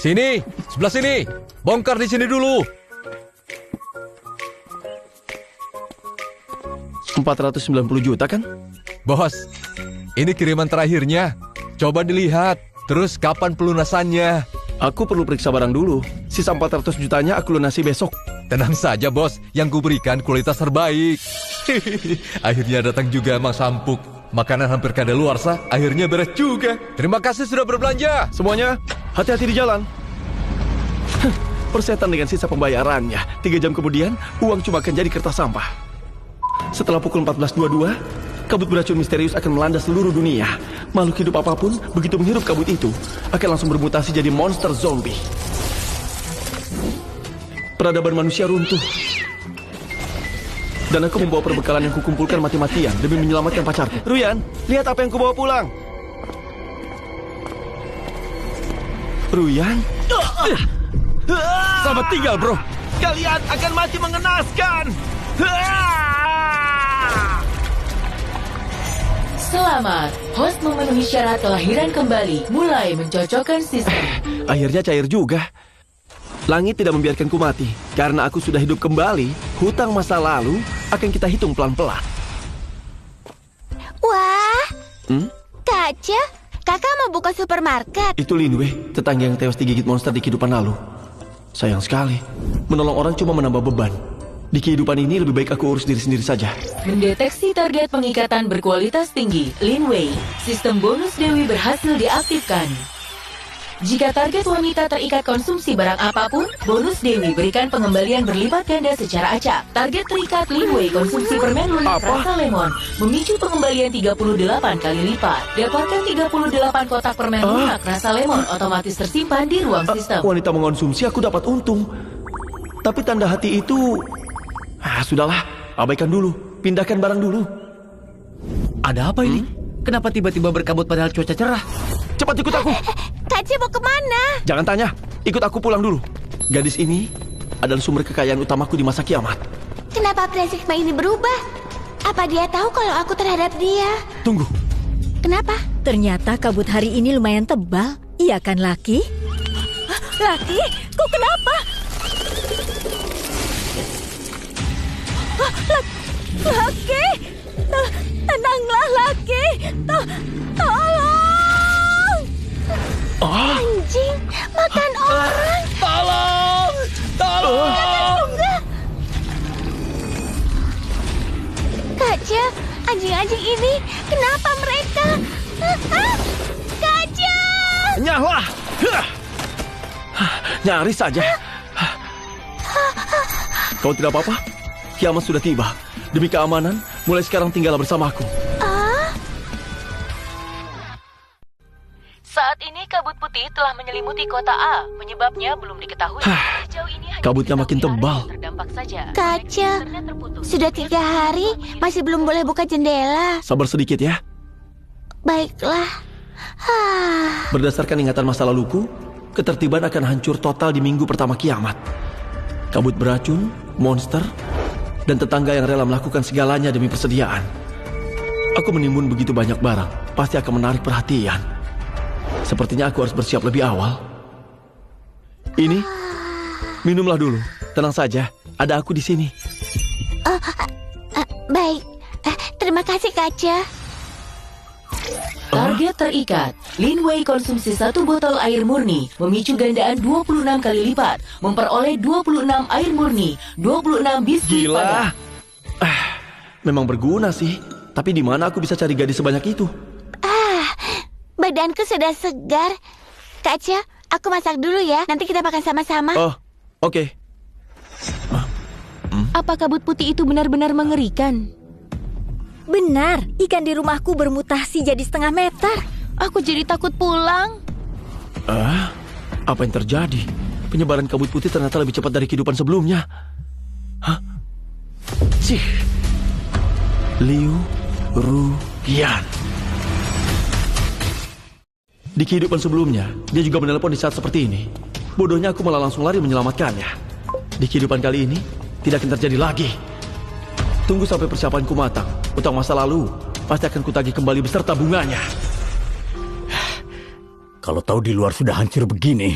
Sini, sebelah sini. Bongkar di sini dulu. 490 juta kan? Bos, ini kiriman terakhirnya. Coba dilihat. Terus kapan pelunasannya? Aku perlu periksa barang dulu. Sisa 400 jutanya aku lunasi besok. Tenang saja, bos. Yang kuberikan kualitas terbaik. Akhirnya datang juga Mang Sampuk. Makanan hampir kadaluarsa, akhirnya beres juga. Terima kasih sudah berbelanja. Semuanya, hati-hati di jalan. Persetan dengan sisa pembayarannya. 3 jam kemudian, uang cuma akan jadi kertas sampah. Setelah pukul 14.22, kabut beracun misterius akan melanda seluruh dunia. Makhluk hidup apapun, begitu menghirup kabut itu, akan langsung bermutasi jadi monster zombie. Peradaban manusia runtuh. Dan aku membawa perbekalan yang kukumpulkan mati-matian demi menyelamatkan pacarku. Ruyan, lihat apa yang kubawa pulang. Ruyan? Selamat tinggal, bro. Kalian akan mati mengenaskan. Selamat, host memenuhi syarat kelahiran kembali, mulai mencocokkan sistem. Akhirnya cair juga. Langit tidak membiarkanku mati. Karena aku sudah hidup kembali, hutang masa lalu akan kita hitung pelan-pelan. Wah, Kaca, kakak mau buka supermarket. Itu Linwei, tetangga yang tewas digigit monster di kehidupan lalu. Sayang sekali, menolong orang cuma menambah beban. Di kehidupan ini lebih baik aku urus diri sendiri saja. Mendeteksi target pengikatan berkualitas tinggi, Linwei. Sistem bonus Dewi berhasil diaktifkan. Jika target wanita terikat konsumsi barang apapun, bonus Dewi berikan pengembalian berlipat ganda secara acak. Target terikat Linwei konsumsi permen lunak rasa lemon, memicu pengembalian 38 kali lipat. Dapatkan 38 kotak permen lunak rasa lemon otomatis tersimpan di ruang sistem. Wanita mengonsumsi aku dapat untung. Tapi tanda hati itu... sudahlah, abaikan dulu. Pindahkan barang dulu. Ada apa ini? Kenapa tiba-tiba berkabut padahal cuaca cerah? Cepat ikut aku. Kaca mau kemana? Jangan tanya, ikut aku pulang dulu. Gadis ini adalah sumber kekayaan utamaku di masa kiamat. Kenapa Presikma ini berubah? Apa dia tahu kalau aku terhadap dia? Tunggu. Kenapa? Ternyata kabut hari ini lumayan tebal. Iya kan, Laki? Laki, kok kenapa? Laki! Tenanglah, Laki! Tolong! Anjing, makan orang. Tolong! Tolong! Tunggu. Kaca, anjing-anjing ini, kenapa mereka? Kaca! Nyala! Nyaris saja. Kau tidak apa-apa? Kiamat sudah tiba. Demi keamanan, mulai sekarang tinggallah bersamaku. Saat ini kabut putih telah menyelimuti kota A, penyebabnya belum diketahui. Sejauh ini hanya Kabutnya diketahui makin area tebal. yang terdampak saja. Kaca, Internet terputus. sudah 3 hari masih belum boleh buka jendela. Sabar sedikit ya. Baiklah. Berdasarkan ingatan masa laluku, ketertiban akan hancur total di minggu pertama kiamat. Kabut beracun, monster, dan tetangga yang rela melakukan segalanya demi persediaan. Aku menimbun begitu banyak barang, pasti akan menarik perhatian. Sepertinya aku harus bersiap lebih awal. Ini, minumlah dulu. Tenang saja, ada aku di sini. Baik. Terima kasih, Kaca. Target terikat. Linwei konsumsi 1 botol air murni, memicu gandaan 26 kali lipat, memperoleh 26 air murni, 26 biskuit padat. Gila. Memang berguna sih. Tapi di mana aku bisa cari gadis sebanyak itu? Badanku sudah segar. Kaca, aku masak dulu ya. Nanti kita makan sama-sama. Oh, oke. Apa kabut putih itu benar-benar mengerikan? Benar, ikan di rumahku bermutasi jadi 1/2 meter. Aku jadi takut pulang. Apa yang terjadi? Penyebaran kabut putih ternyata lebih cepat dari kehidupan sebelumnya. Liu Ruyan. Di kehidupan sebelumnya, dia juga menelepon di saat seperti ini. Bodohnya aku malah langsung lari menyelamatkannya. Di kehidupan kali ini, tidak akan terjadi lagi. Tunggu sampai persiapanku matang. Utang masa lalu pasti akan kutagih kembali beserta bunganya. Kalau tahu di luar sudah hancur begini,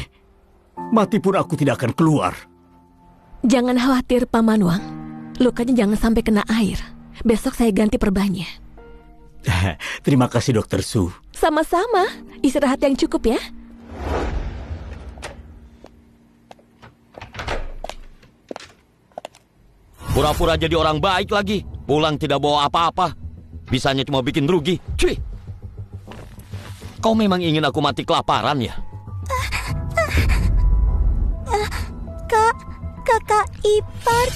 Mati pun aku tidak akan keluar. Jangan khawatir, Paman Wang. Lukanya jangan sampai kena air. Besok saya ganti perbannya. Terima kasih, Dokter Su. Sama-sama. Istirahat yang cukup ya. Pura-pura jadi orang baik lagi. Pulang tidak bawa apa-apa. Bisanya cuma bikin rugi. Cuy. Kau memang ingin aku mati kelaparan ya? Kakak ipar.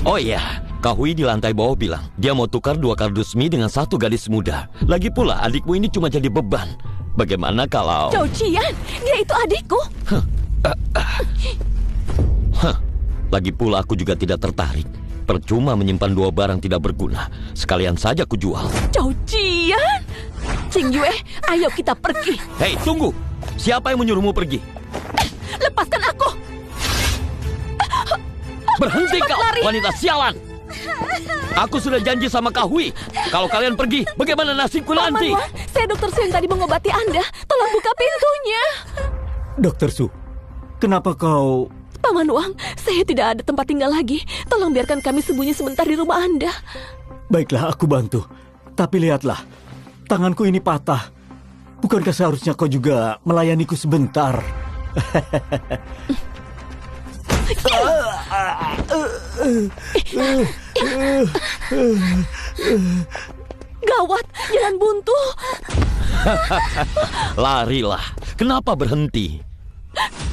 Oh iya, Kak Hui di lantai bawah bilang dia mau tukar 2 kardus mie dengan 1 gadis muda. Lagi pula adikmu ini cuma jadi beban. Bagaimana kalau... Zhou Qian, dia itu adikku. Lagi pula aku juga tidak tertarik. Percuma menyimpan 2 barang tidak berguna. Sekalian saja aku jual. Zhou Qian, Qing Yue, ayo kita pergi. Hei, tunggu. Siapa yang menyuruhmu pergi? Lepaskan aku. Berhenti Cepat kau, lari. wanita sialan. Aku sudah janji sama Kak Hui. Kalau kalian pergi, bagaimana nasibku nanti? Paman Wang, saya Dokter Su yang tadi mengobati Anda. Tolong buka pintunya. Dokter Su, kenapa kau... Paman Wang, saya tidak ada tempat tinggal lagi. Tolong biarkan kami sembunyi sebentar di rumah Anda. Baiklah, aku bantu. Tapi lihatlah, tanganku ini patah. Bukankah seharusnya kau juga melayaniku sebentar? Gawat, jalan buntu. Larilah. Kenapa berhenti?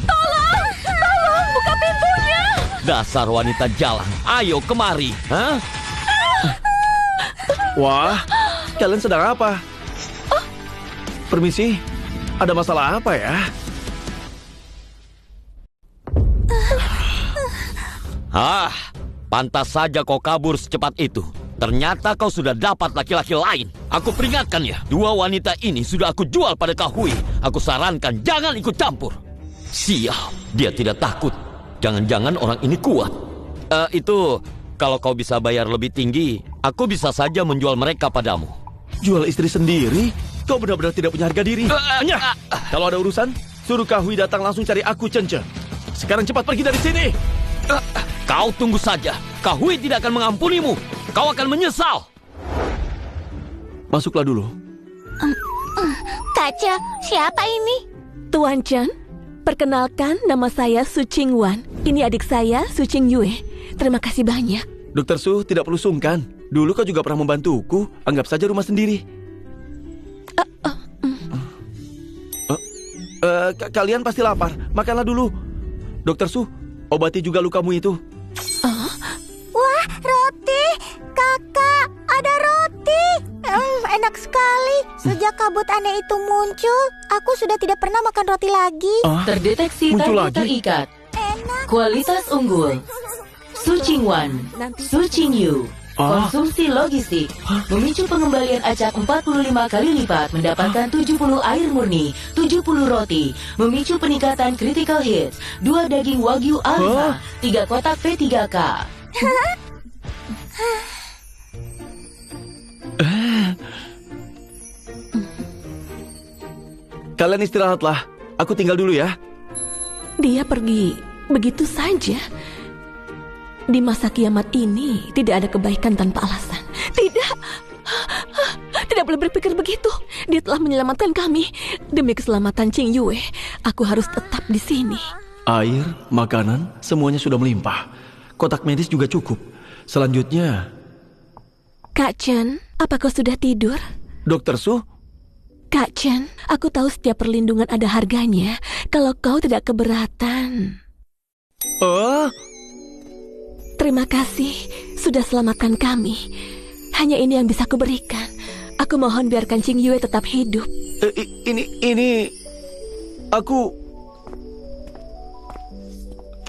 Tolong, buka pintunya. Dasar wanita jalan. Ayo kemari. Hah? Wah, kalian sedang apa? Permisi, ada masalah apa ya? Pantas saja kau kabur secepat itu. Ternyata kau sudah dapat laki-laki lain. Aku peringatkan ya, 2 wanita ini sudah aku jual pada Kak Hui. Aku sarankan jangan ikut campur. Sial, dia tidak takut. Jangan-jangan orang ini kuat. Itu, kalau kau bisa bayar lebih tinggi, aku bisa saja menjual mereka padamu. Jual istri sendiri? Kau benar-benar tidak punya harga diri. Kalau ada urusan, suruh Kak Hui datang langsung cari aku, Chen Che. Sekarang cepat pergi dari sini. Kau tunggu saja. Kak Hui tidak akan mengampunimu. Kau akan menyesal. Masuklah dulu. Kaca, siapa ini? Tuan Chen, perkenalkan nama saya Su Qingwan. Ini adik saya, Su Qingyue. Terima kasih banyak. Dokter Su, tidak perlu sungkan. Dulu kau juga pernah membantuku. Anggap saja rumah sendiri. Kalian pasti lapar. Makanlah dulu. Dokter Su, obati juga lukamu itu. Wah, roti! Kakak, ada roti! Enak sekali. Sejak kabut aneh itu muncul, aku sudah tidak pernah makan roti lagi. Terdeteksi Muncul target lagi? terikat. Enak. Kualitas unggul. Su Qingwan, Su Qingyu. Konsumsi logistik. Memicu pengembalian acak 45 kali lipat, mendapatkan 70 air murni, 70 roti. Memicu peningkatan critical hits, 2 daging wagyu alpha, 3 kotak P3K. Kalian istirahatlah. Aku tinggal dulu ya. Dia pergi begitu saja. Di masa kiamat ini tidak ada kebaikan tanpa alasan. Tidak. Tidak boleh berpikir begitu. Dia telah menyelamatkan kami. Demi keselamatan Qing Yue, aku harus tetap di sini. Air, makanan, semuanya sudah melimpah. Kotak medis juga cukup. Selanjutnya... Kak Chen, apa kau sudah tidur? Dokter Su? Kak Chen, aku tahu setiap perlindungan ada harganya. Kalau kau tidak keberatan. Terima kasih sudah selamatkan kami. Hanya ini yang bisa kuberikan. Aku mohon biarkan Qing Yue tetap hidup. Ini... Aku...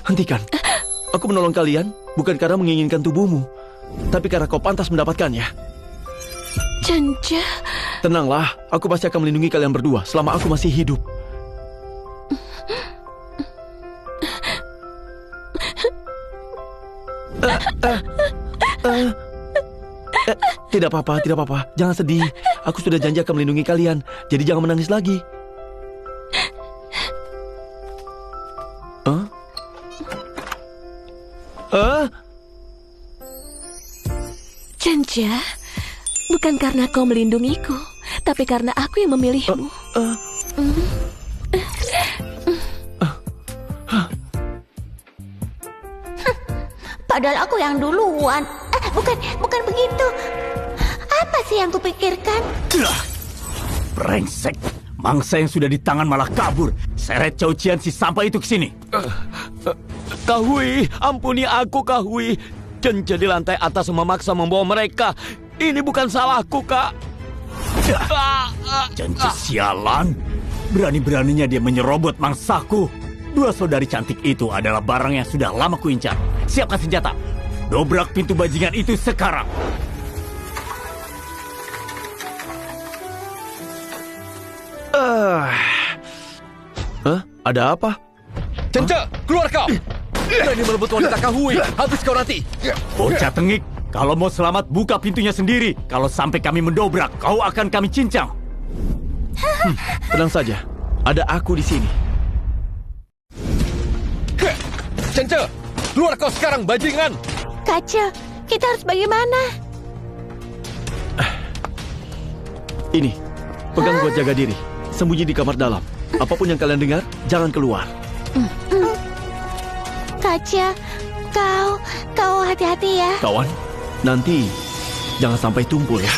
Hentikan. Aku menolong kalian bukan karena menginginkan tubuhmu, tapi karena kau pantas mendapatkannya. Chen Che. Tenanglah, aku pasti akan melindungi kalian berdua selama aku masih hidup. Tidak apa-apa, tidak apa-apa. Jangan sedih. Aku sudah janji akan melindungi kalian, jadi jangan menangis lagi. Canja, bukan karena kau melindungiku, tapi karena aku yang memilihmu. Padahal aku yang duluan. Bukan begitu. Apa sih yang kupikirkan? Brengsek. Mangsa yang sudah di tangan malah kabur. Seret Cao Qian si sampah itu ke sini. Kak Hui, ampuni aku Kak Hui. Cence di lantai atas memaksa membawa mereka. Ini bukan salahku, Kak. Cence sialan. Berani-beraninya dia menyerobot mangsaku. Dua saudari cantik itu adalah barang yang sudah lama kuincar. Siapkan senjata. Dobrak pintu bajingan itu sekarang. Ada apa? Cence, keluar kau! Berani merebut wanita Kak Hui. Habis kau nanti. Bocah tengik, kalau mau selamat buka pintunya sendiri. Kalau sampai kami mendobrak, kau akan kami cincang. Tenang saja, ada aku di sini. Cence, keluar kau sekarang, bajingan! Kaca, kita harus bagaimana? Ini, pegang buat jaga diri. Sembunyi di kamar dalam. Apapun yang kalian dengar, jangan keluar. Kaca, kau hati-hati ya. Kawan, nanti jangan sampai tumpul ya.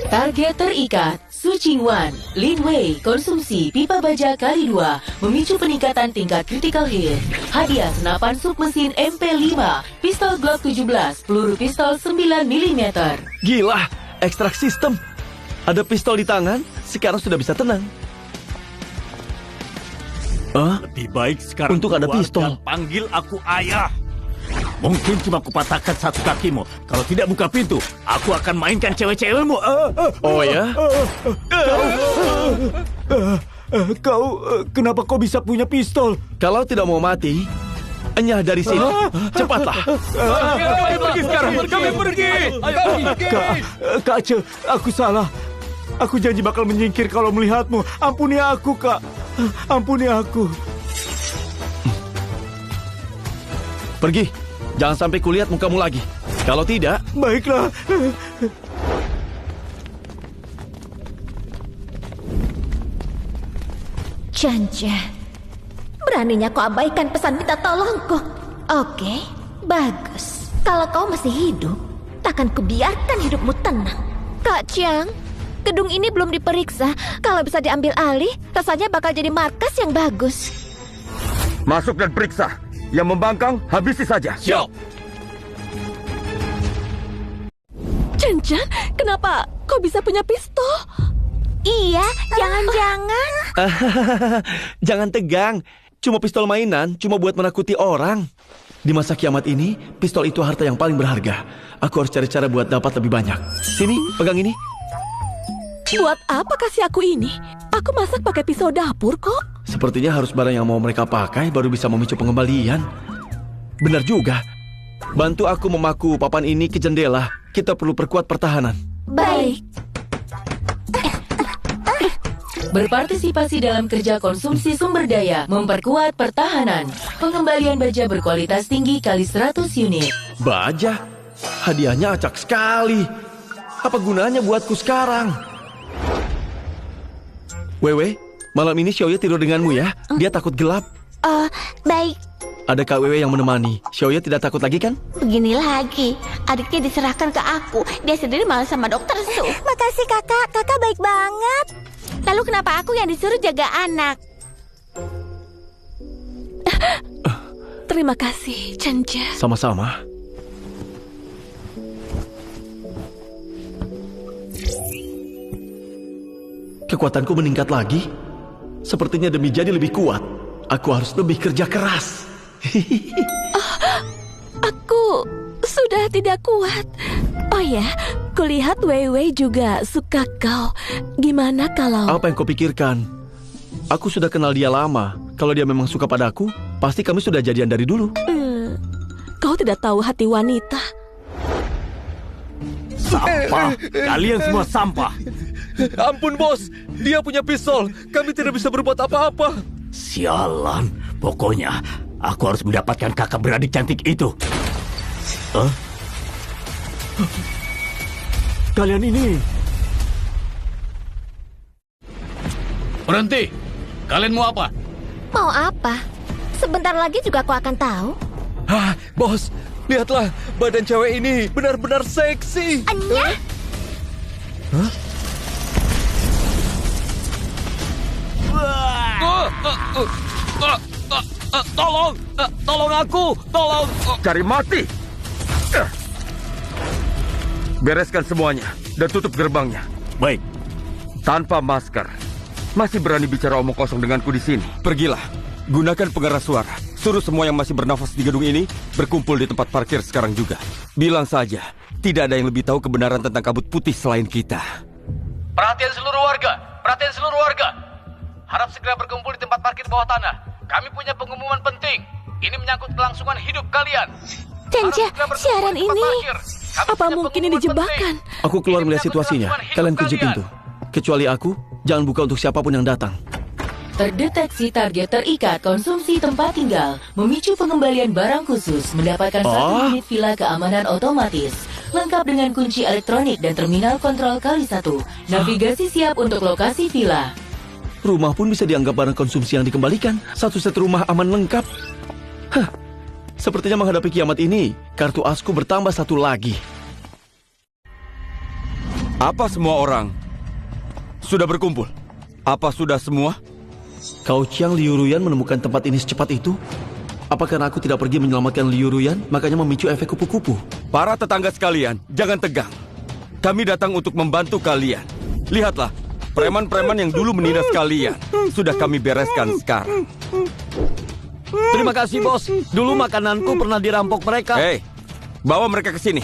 Target terikat. Su Qingwan, Lin Wei, konsumsi pipa baja kali 2, memicu peningkatan tingkat critical hit. Hadiah senapan submesin MP5, pistol Glock 17, peluru pistol 9 mm. Gila, ekstrak sistem. Ada pistol di tangan, sekarang sudah bisa tenang. Lebih baik sekarang Untuk ada keluar pistol. dan panggil aku ayah. Mungkin cuma kupatahkan satu kakimu. Kalau tidak buka pintu, aku akan mainkan cewek-cewekmu. Oh ya? Kenapa kau bisa punya pistol? Kalau tidak mau mati, enyah dari sini. Cepatlah. Kami pergi sekarang, kami pergi! Kak Ce, aku salah. Aku janji bakal menyingkir kalau melihatmu. Ampuni aku, Kak. Ampuni aku. Pergi. Jangan sampai kulihat mukamu lagi. Kalau tidak, Baiklah. Cence, beraninya kau abaikan pesan minta tolongku. Oke, bagus. Kalau kau masih hidup, takkan kubiarkan hidupmu tenang. Kak Chiang, gedung ini belum diperiksa. Kalau bisa diambil alih, rasanya bakal jadi markas yang bagus. Masuk dan periksa. Yang membangkang, habisi saja. siap. Cencan, kenapa kau bisa punya pistol? Iya, jangan-jangan. Jangan tegang. Cuma pistol mainan, cuma buat menakuti orang. Di masa kiamat ini, pistol itu harta yang paling berharga. Aku harus cari cara buat dapat lebih banyak. Sini, pegang ini. Buat apa kasih aku ini? Aku masak pakai pisau dapur kok. Sepertinya harus barang yang mau mereka pakai baru bisa memicu pengembalian. Benar juga. Bantu aku memaku papan ini ke jendela. Kita perlu perkuat pertahanan. Baik. Berpartisipasi dalam kerja konsumsi sumber daya, memperkuat pertahanan. Pengembalian baja berkualitas tinggi kali 100 unit. Baja? Hadiahnya acak sekali. Apa gunanya buatku sekarang? Wewe, malam ini Xiaoye tidur denganmu ya. Dia takut gelap. Baik. Ada Kak Wewe yang menemani. Xiaoye tidak takut lagi kan? Begini lagi, adiknya diserahkan ke aku. Dia sendiri malah sama dokter Su. Makasih kakak, kakak baik banget. Lalu kenapa aku yang disuruh jaga anak? Terima kasih, Canja. Sama-sama. Kekuatanku meningkat lagi. Sepertinya demi jadi lebih kuat, aku harus lebih kerja keras. Aku sudah tidak kuat. Oh ya, kulihat Weiwei juga suka kau. Gimana kalau... Apa yang kau pikirkan? Aku sudah kenal dia lama. Kalau dia memang suka padaku, pasti kami sudah jadian dari dulu. Kau tidak tahu hati wanita. Sampah. Kalian semua sampah. Ampun bos, dia punya pistol. Kami tidak bisa berbuat apa-apa. Sialan, pokoknya aku harus mendapatkan kakak beradik cantik itu. Kalian ini... Berhenti! Kalian mau apa? Mau apa? Sebentar lagi juga aku akan tahu. Bos, lihatlah, badan cewek ini benar-benar seksi. Anya? Tolong aku, tolong. Cari mati. Bereskan semuanya dan tutup gerbangnya. Baik. Tanpa masker. Masih berani bicara omong kosong denganku di sini. Pergilah, gunakan pengeras suara. Suruh semua yang masih bernafas di gedung ini berkumpul di tempat parkir sekarang juga. Bilang saja, tidak ada yang lebih tahu kebenaran tentang kabut putih selain kita. Perhatian seluruh warga! Perhatian seluruh warga! Harap segera berkumpul di tempat parkir bawah tanah. Kami punya pengumuman penting. Ini menyangkut kelangsungan hidup kalian. Canja, siaran ini... Apa mungkin ini jebakan? Aku keluar melihat situasinya. Kalian kunci pintu. Kecuali aku, jangan buka untuk siapapun yang datang. Terdeteksi target terikat konsumsi tempat tinggal, memicu pengembalian barang khusus, mendapatkan 1 unit villa keamanan otomatis, lengkap dengan kunci elektronik dan terminal kontrol Kali 1. Navigasi siap untuk lokasi villa. Rumah pun bisa dianggap barang konsumsi yang dikembalikan. 1 set rumah aman lengkap. Sepertinya menghadapi kiamat ini, kartu asku bertambah 1 lagi. Apa semua orang sudah berkumpul? Apa sudah semua? Kau Chiang Liu Ruyan menemukan tempat ini secepat itu? Apa karena aku tidak pergi menyelamatkan Liu Ruyan, makanya memicu efek kupu-kupu? Para tetangga sekalian, jangan tegang. Kami datang untuk membantu kalian. Lihatlah, preman-preman yang dulu menindas kalian sudah kami bereskan sekarang. Terima kasih, bos. Dulu makananku pernah dirampok mereka. Hei, bawa mereka ke sini.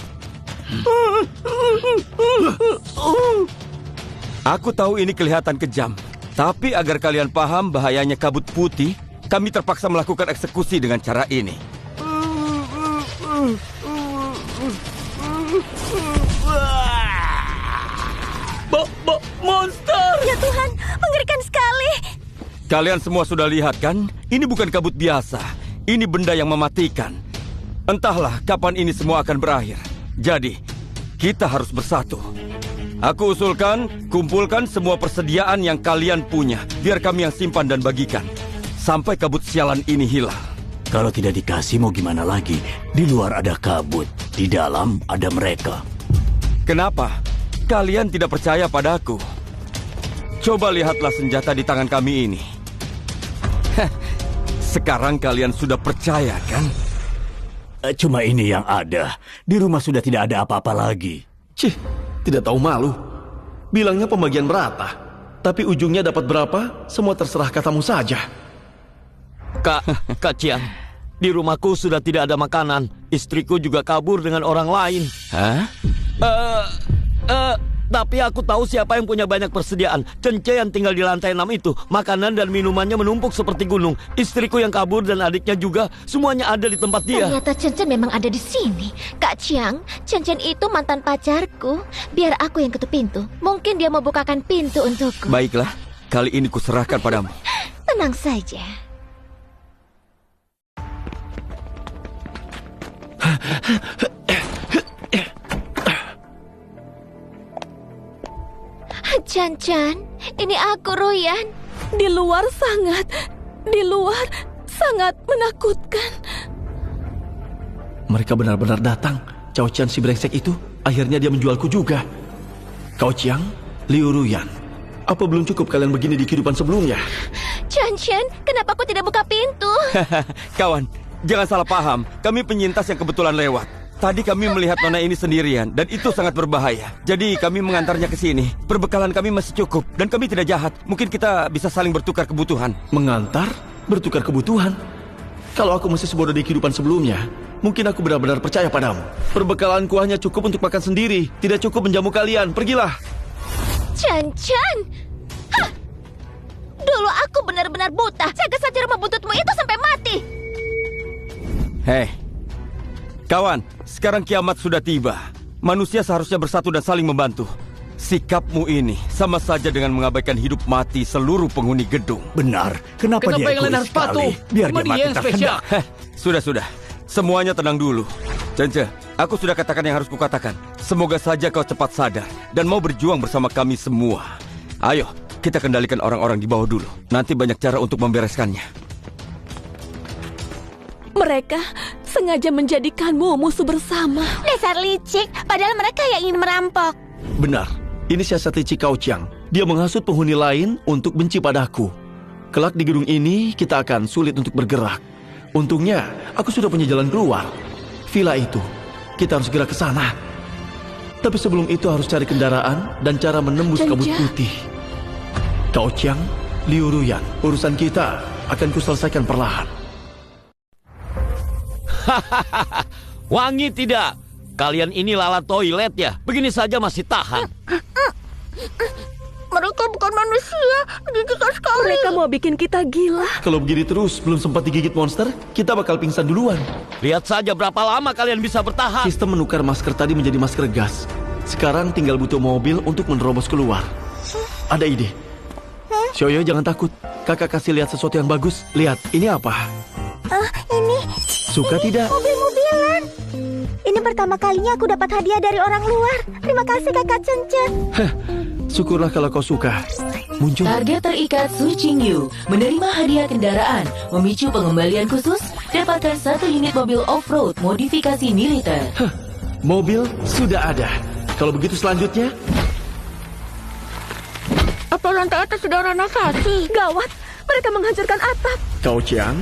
Aku tahu ini kelihatan kejam, tapi agar kalian paham bahayanya kabut putih, kami terpaksa melakukan eksekusi dengan cara ini. Monster! Ya Tuhan, mengerikan sekali. Kalian semua sudah lihat kan? Ini bukan kabut biasa. Ini benda yang mematikan. Entahlah kapan ini semua akan berakhir. Jadi, kita harus bersatu. Aku usulkan, kumpulkan semua persediaan yang kalian punya, biar kami yang simpan dan bagikan, sampai kabut sialan ini hilang. Kalau tidak dikasih mau gimana lagi? Di luar ada kabut, di dalam ada mereka. Kenapa? Kalian tidak percaya padaku? Coba lihatlah senjata di tangan kami ini. Sekarang kalian sudah percaya, kan? Cuma ini yang ada. Di rumah sudah tidak ada apa-apa lagi. Cih, tidak tahu malu. Bilangnya pembagian merata. Tapi ujungnya dapat berapa, semua terserah katamu saja. Kak Chiang, di rumahku sudah tidak ada makanan. Istriku juga kabur dengan orang lain. Hah? Tapi aku tahu siapa yang punya banyak persediaan. Cence yang tinggal di lantai 6 itu. Makanan dan minumannya menumpuk seperti gunung. Istriku yang kabur dan adiknya juga. Semuanya ada di tempat dia. Ternyata Chen memang ada di sini. Kak Chiang, Chen itu mantan pacarku. Biar aku yang ketuk pintu. Mungkin dia mau bukakan pintu untukku. Baiklah, kali ini kuserahkan padamu. Tenang saja. Chan, ini aku, Ruyan. Di luar sangat menakutkan. Mereka benar-benar datang. Cao Qian si brengsek itu, akhirnya dia menjualku juga. Kau Chiang, Liu Ruyan. Apa belum cukup kalian begini di kehidupan sebelumnya? Chan, kenapa aku tidak buka pintu? Kawan, jangan salah paham. Kami penyintas yang kebetulan lewat. Tadi kami melihat nona ini sendirian, dan itu sangat berbahaya. Jadi kami mengantarnya ke sini. Perbekalan kami masih cukup, dan kami tidak jahat. Mungkin kita bisa saling bertukar kebutuhan. Mengantar? Bertukar kebutuhan? Kalau aku masih sebodoh di kehidupan sebelumnya, mungkin aku benar-benar percaya padamu. Perbekalanku hanya cukup untuk makan sendiri. Tidak cukup menjamu kalian. Pergilah. Chan. Hah! Dulu aku benar-benar buta. Jaga saja rumah buntutmu itu sampai mati. Hei, kawan, sekarang kiamat sudah tiba. Manusia seharusnya bersatu dan saling membantu. Sikapmu ini sama saja dengan mengabaikan hidup mati seluruh penghuni gedung. Benar. Kenapa dia yang lain egois harus patuh? sekali? Biar Cuma dia mati yang spesial. terhendak. Sudah. Semuanya tenang dulu. Cence, aku sudah katakan yang harus kukatakan. Semoga saja kau cepat sadar dan mau berjuang bersama kami semua. Ayo, kita kendalikan orang-orang di bawah dulu. Nanti banyak cara untuk membereskannya. Mereka sengaja menjadikanmu musuh bersama. Dasar licik, padahal mereka yang ingin merampok. Benar, ini siasat licik Cao Qiang. Dia menghasut penghuni lain untuk benci padaku. Kelak di gedung ini kita akan sulit untuk bergerak. Untungnya aku sudah punya jalan keluar. Villa itu, kita harus segera ke sana. Tapi sebelum itu harus cari kendaraan dan cara menembus Canja. kabut putih. Cao Qiang, Liu Ruyan, urusan kita akan kuselesaikan perlahan. Wangi tidak? Kalian ini lalat toilet ya? Begini saja masih tahan. Mereka bukan manusia, menjijikan sekali. Mereka mau bikin kita gila. Kalau begini terus, belum sempat digigit monster, kita bakal pingsan duluan. Lihat saja berapa lama kalian bisa bertahan. Sistem menukar masker tadi menjadi masker gas. Sekarang tinggal butuh mobil untuk menerobos keluar. Ada ide. Xiaoyo, jangan takut. Kakak kasih lihat sesuatu yang bagus. Lihat, ini apa? Ini Suka tidak? mobil-mobilan. Ini pertama kalinya aku dapat hadiah dari orang luar. Terima kasih kakak Cence. Syukurlah kalau kau suka. Muncul. Target terikat Su Qingyu menerima hadiah kendaraan, memicu pengembalian khusus, dapatkan 1 unit mobil off-road modifikasi militer. Mobil sudah ada. Kalau begitu selanjutnya, Apa lantai atas sudah renovasi? Gawat, mereka menghancurkan atap. Cao Qiang,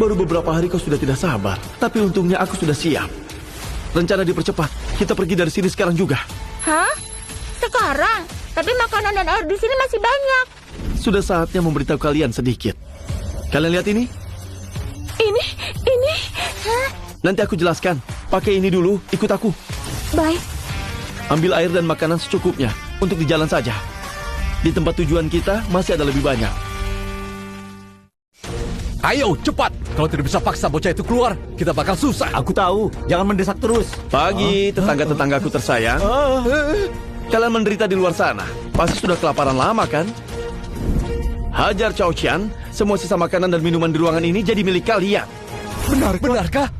baru beberapa hari kau sudah tidak sabar. Tapi untungnya aku sudah siap. Rencana dipercepat. Kita pergi dari sini sekarang juga. Hah? Sekarang? Tapi makanan dan air di sini masih banyak. Sudah saatnya memberitahu kalian sedikit. Kalian lihat ini? Ini. Hah? Nanti aku jelaskan. Pakai ini dulu, ikut aku. Baik. Ambil air dan makanan secukupnya. Untuk di jalan saja. Di tempat tujuan kita masih ada lebih banyak. Ayo, cepat. Kalau tidak bisa paksa bocah itu keluar, kita bakal susah. Aku tahu. Jangan mendesak terus. Pagi, tetangga-tetanggaku tersayang. Kalian menderita di luar sana. Pasti sudah kelaparan lama, kan? Hajar Cao Qiang. Semua sisa makanan dan minuman di ruangan ini jadi milik kalian. Benarkah?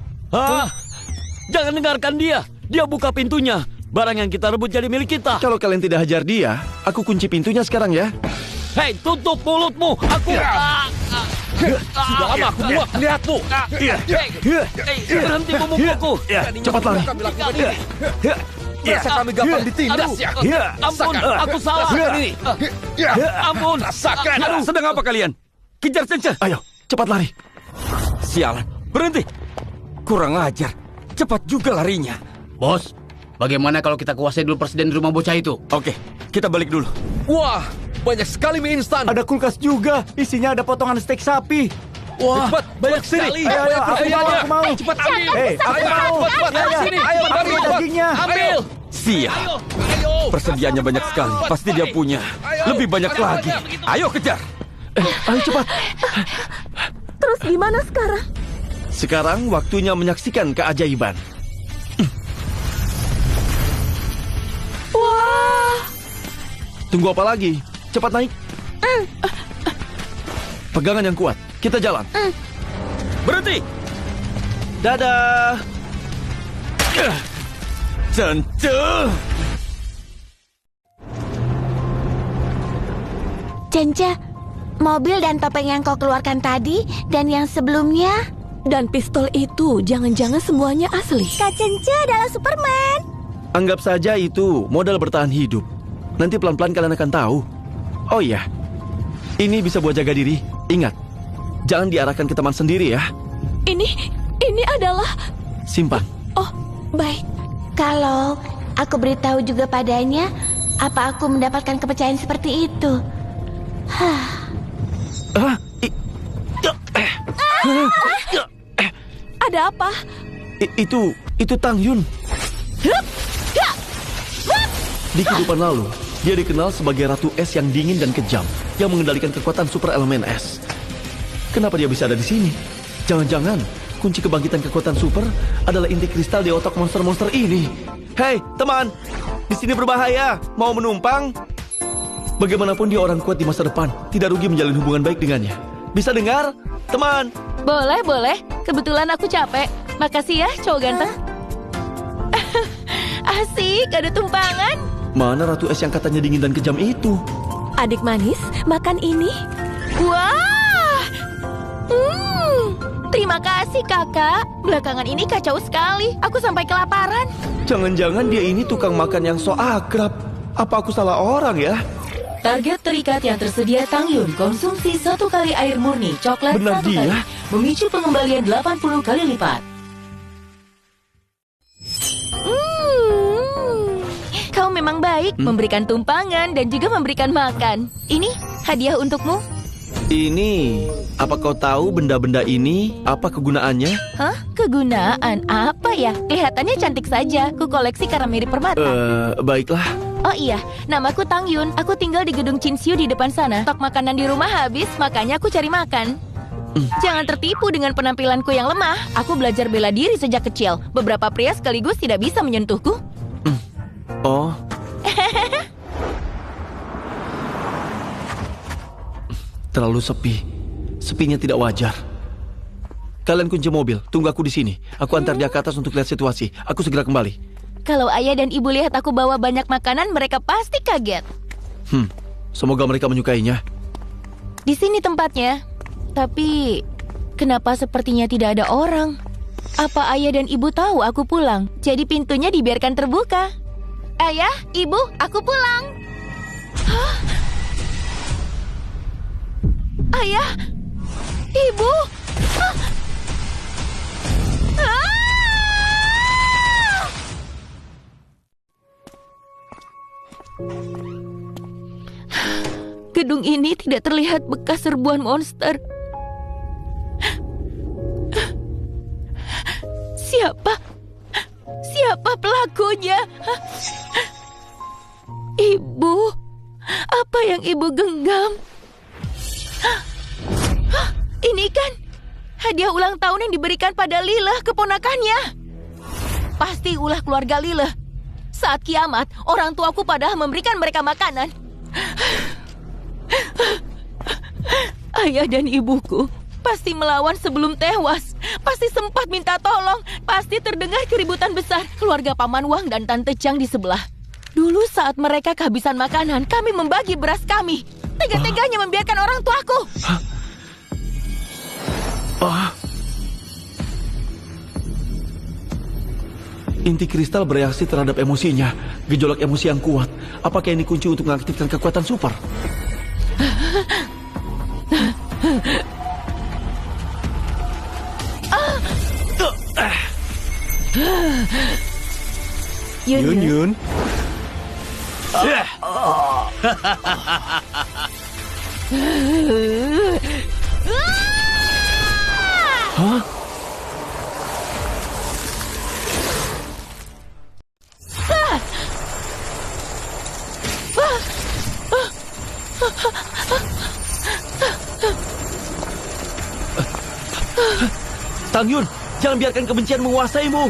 Jangan dengarkan dia. Dia buka pintunya. Barang yang kita rebut jadi milik kita. Kalau kalian tidak hajar dia, aku kunci pintunya sekarang ya. Hei, tutup mulutmu. Aku... Sudah lama aku muak melihatmu. Berhenti memukulku. Cepat lari. Rasa kami gampang ditindas. Ampun, aku salah. Ampun. Rasakan. Sedang apa kalian? Kejar Cence. Ayo, cepat lari. Sialan. Berhenti. Kurang ajar. Cepat juga larinya. Bos, bagaimana kalau kita kuasai dulu persediaan di rumah bocah itu? Oke, kita balik dulu. Wah, banyak sekali mie instan. Ada kulkas juga. Isinya ada potongan steak sapi. Wah, cepat, banyak sekali. Ayo, Banyak aku perbedaannya. mau. Cepat ambil. Hei, aku mau. Cepat, sini. Ayo, ambil dagingnya. Ambil. Siap. Persediaannya banyak sekali. Pasti dia punya. Lebih banyak lagi. Ayo kejar. Ayo cepat. Terus gimana sekarang? Sekarang waktunya menyaksikan keajaiban. Wah, Tunggu apa lagi? Cepat naik. Pegangan yang kuat. Kita jalan. Berhenti. Dadah. Cence. Cence, mobil dan topeng yang kau keluarkan tadi dan yang sebelumnya. dan pistol itu jangan-jangan semuanya asli. Kak Cence adalah Superman. Anggap saja itu modal bertahan hidup. Nanti pelan-pelan kalian akan tahu. Oh iya, ini bisa buat jaga diri. Ingat, jangan diarahkan ke teman sendiri ya. Ini adalah... Simpan. Oh, baik. Kalau aku beritahu juga padanya, apa aku mendapatkan kepercayaan seperti itu? Ada apa? Itu Tang Yun. Di kehidupan lalu, dia dikenal sebagai Ratu Es yang dingin dan kejam, yang mengendalikan kekuatan super elemen es. Kenapa dia bisa ada di sini? Jangan-jangan kunci kebangkitan kekuatan super adalah inti kristal di otak monster-monster ini. Hei, teman! Di sini berbahaya. Mau menumpang? Bagaimanapun dia orang kuat di masa depan. Tidak rugi menjalin hubungan baik dengannya. Bisa dengar, teman? Boleh, boleh. Kebetulan aku capek. Makasih ya, cowok ganteng. Asik, ada tumpangan. Mana Ratu Es yang katanya dingin dan kejam itu? Adik manis, makan ini. Wah! Terima kasih, kakak. Belakangan ini kacau sekali. Aku sampai kelaparan. Jangan-jangan dia ini tukang makan yang so akrab. Apa aku salah orang ya? Target terikat yang tersedia Tang Yun konsumsi 1 kali air murni coklat Benar 1 kali, dia? memicu pengembalian 80 kali lipat. Kau memang baik, memberikan tumpangan dan juga memberikan makan. Ini hadiah untukmu. Ini, apa kau tahu benda-benda ini? Apa kegunaannya? Hah? Kegunaan apa ya? Kelihatannya cantik saja. Ku koleksi karena mirip permata. Baiklah. Oh iya, namaku Tang Yun. Aku tinggal di gedung Chinsiu di depan sana. Stok makanan di rumah habis, makanya aku cari makan. Jangan tertipu dengan penampilanku yang lemah. Aku belajar bela diri sejak kecil. Beberapa pria sekaligus tidak bisa menyentuhku. Oh. Terlalu sepi. Sepinya tidak wajar. Kalian kunci mobil. Tunggu aku di sini. Aku antar dia ke atas untuk lihat situasi. Aku segera kembali. Kalau ayah dan ibu lihat aku bawa banyak makanan, mereka pasti kaget. Semoga mereka menyukainya. Di sini tempatnya. Tapi, kenapa sepertinya tidak ada orang? Apa ayah dan ibu tahu aku pulang? Jadi pintunya dibiarkan terbuka. Ayah, ibu, aku pulang. Hah? Ayah, ibu. Hah? Ah! Gedung ini tidak terlihat bekas serbuan monster. Siapa pelakunya? Ibu, apa yang ibu genggam? Ini kan hadiah ulang tahun yang diberikan pada Lileh, keponakannya. Pasti ulah keluarga Lileh. Saat kiamat, orang tuaku padahal memberikan mereka makanan. Ayah dan ibuku pasti melawan sebelum tewas. Pasti sempat minta tolong. Pasti terdengar keributan besar. Keluarga Paman Wang dan Tante Chang di sebelah. Dulu saat mereka kehabisan makanan, kami membagi beras kami. Tega-teganya membiarkan orang tuaku. Inti kristal bereaksi terhadap emosinya. Gejolak emosi yang kuat. Apakah ini kunci untuk mengaktifkan kekuatan super? Yun. Hah? Tang Yun, jangan biarkan kebencian menguasaimu.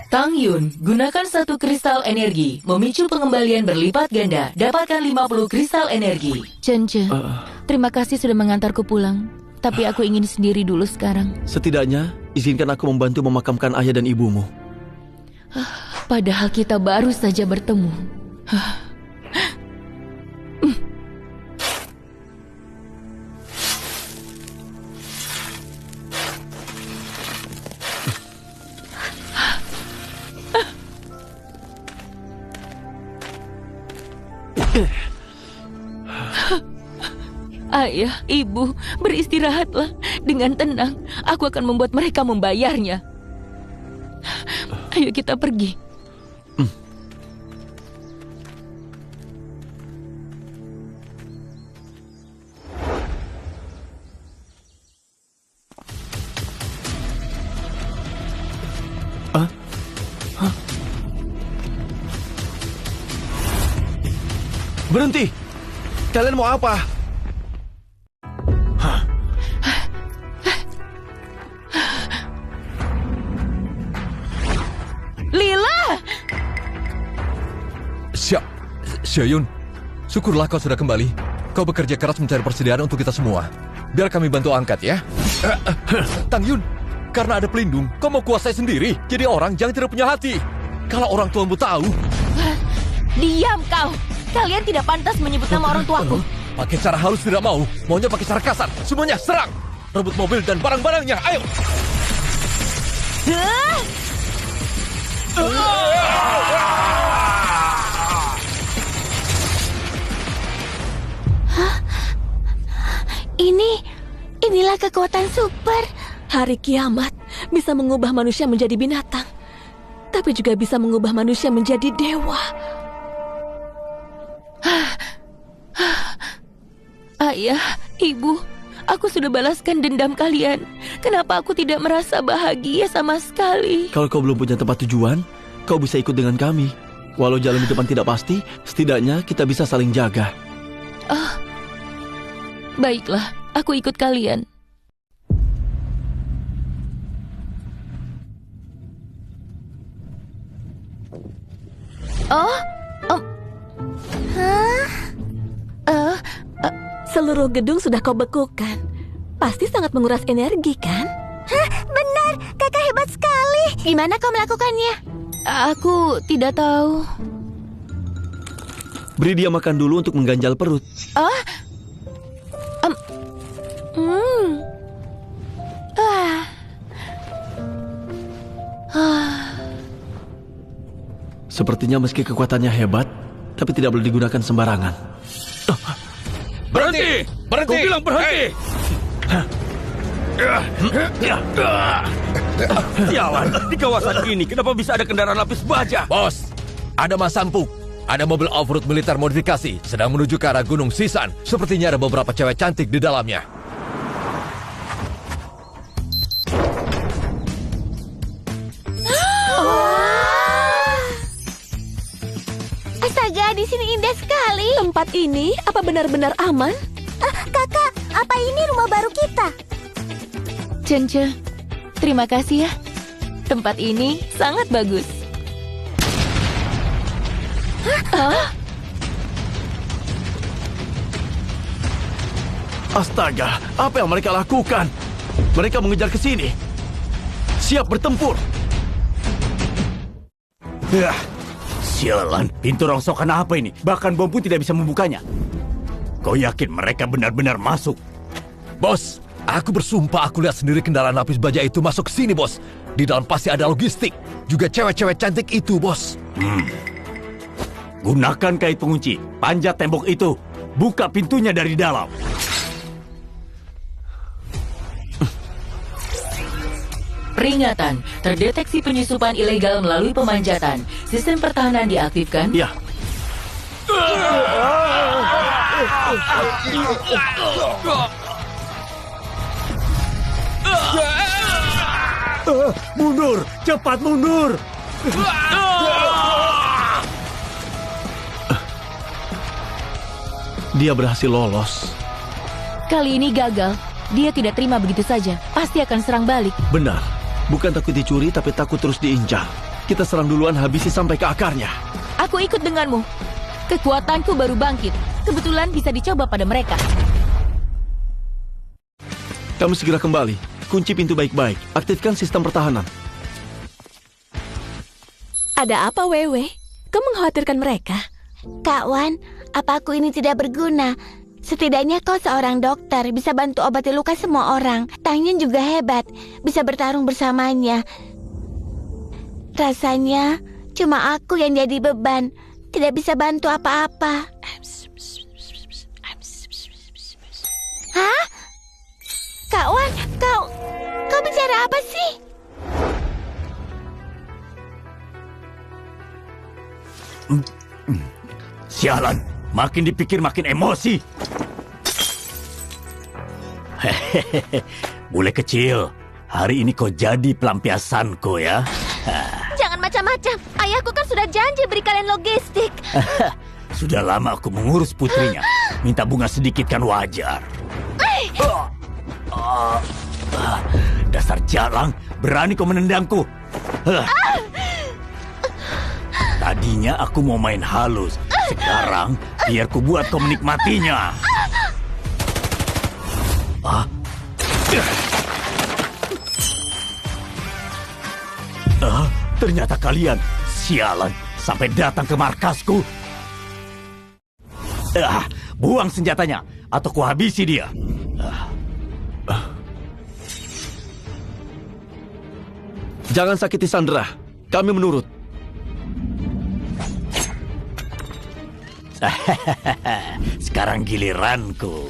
Tang Yun, gunakan 1 kristal energi, memicu pengembalian berlipat ganda. Dapatkan 50 kristal energi. Cence, terima kasih sudah mengantarku pulang. Tapi aku ingin sendiri dulu sekarang. Setidaknya, izinkan aku membantu memakamkan ayah dan ibumu. Padahal kita baru saja bertemu. Ayah, ibu, beristirahatlah dengan tenang. Aku akan membuat mereka membayarnya. Ayo kita pergi. Berhenti! Kalian mau apa? Xiaoyun, syukurlah kau sudah kembali. Kau bekerja keras mencari persediaan untuk kita semua. Biar kami bantu angkat ya. Tang Yun, karena ada pelindung, kau mau kuasai sendiri. Jadi orang jangan tidak punya hati. Kalau orang tuamu tahu... Diam kau! Kalian tidak pantas menyebut nama orang tuaku. Pakai cara halus tidak mau. Maunya pakai cara kasar. Semuanya serang. Rebut mobil dan barang-barangnya. Ayo! Inilah kekuatan super. Hari kiamat bisa mengubah manusia menjadi binatang, tapi juga bisa mengubah manusia menjadi dewa. Ayah, ibu, aku sudah balaskan dendam kalian. Kenapa aku tidak merasa bahagia sama sekali? Kalau kau belum punya tempat tujuan, kau bisa ikut dengan kami. Walau jalan di depan tidak pasti, setidaknya kita bisa saling jaga. Baiklah, aku ikut kalian. Seluruh gedung sudah kau bekukan. Pasti sangat menguras energi, kan? Hah, benar. Kakak hebat sekali. Gimana kau melakukannya? Aku tidak tahu. Beri dia makan dulu untuk mengganjal perut. Sepertinya meski kekuatannya hebat, tapi tidak boleh digunakan sembarangan. Berhenti! Berhenti! Kau bilang berhenti! Sialan, di kawasan ini kenapa bisa ada kendaraan lapis baja? Bos, ada Mas Sampuk. Ada mobil off-road militer modifikasi sedang menuju ke arah Gunung Sisan. Sepertinya ada beberapa cewek cantik di dalamnya. Astaga, di sini indah sekali. Tempat ini apa benar-benar aman? Kakak, apa ini rumah baru kita? Cence, terima kasih ya. Tempat ini sangat bagus. Astaga, apa yang mereka lakukan? Mereka mengejar ke sini. Siap bertempur. Sialan, pintu rongsokan apa ini? Bahkan bom pun tidak bisa membukanya. Kau yakin mereka benar-benar masuk? Bos, aku bersumpah aku lihat sendiri kendaraan lapis baja itu masuk sini, bos. Di dalam pasti ada logistik. Juga cewek-cewek cantik itu, bos. Gunakan kait pengunci. Panjat tembok itu. Buka pintunya dari dalam. Peringatan, terdeteksi penyusupan ilegal melalui pemanjatan. Sistem pertahanan diaktifkan. Ya. Mundur! Cepat mundur! Dia berhasil lolos. Kali ini gagal. Dia tidak terima begitu saja. Pasti akan serang balik. Benar. Bukan takut dicuri, tapi takut terus diinjak. Kita serang duluan, habisi sampai ke akarnya. Aku ikut denganmu. Kekuatanku baru bangkit. Kebetulan bisa dicoba pada mereka. Kamu segera kembali. Kunci pintu baik-baik. Aktifkan sistem pertahanan. Ada apa, Wewe? Kau mengkhawatirkan mereka? Kak Wan, apa aku ini tidak berguna? Setidaknya kau seorang dokter, bisa bantu obati luka semua orang. Tang Yun juga hebat, bisa bertarung bersamanya. Rasanya cuma aku yang jadi beban, tidak bisa bantu apa-apa. Hah? Kak Wan, kau bicara apa sih? Sialan, makin dipikir makin emosi. Hehehe, bule kecil, hari ini kau jadi pelampiasanku ya. Jangan macam-macam, ayahku kan sudah janji beri kalian logistik. Sudah lama aku mengurus putrinya. Minta bunga sedikit kan wajar. Dasar jalang, berani kau menendangku. Tadinya aku mau main halus, Sekarang, biar ku buat kau menikmatinya. Ternyata kalian, sialan, sampai datang ke markasku. Buang senjatanya, atau ku habisi dia. Jangan sakiti Sandra. Kami menurut. Sekarang giliranku.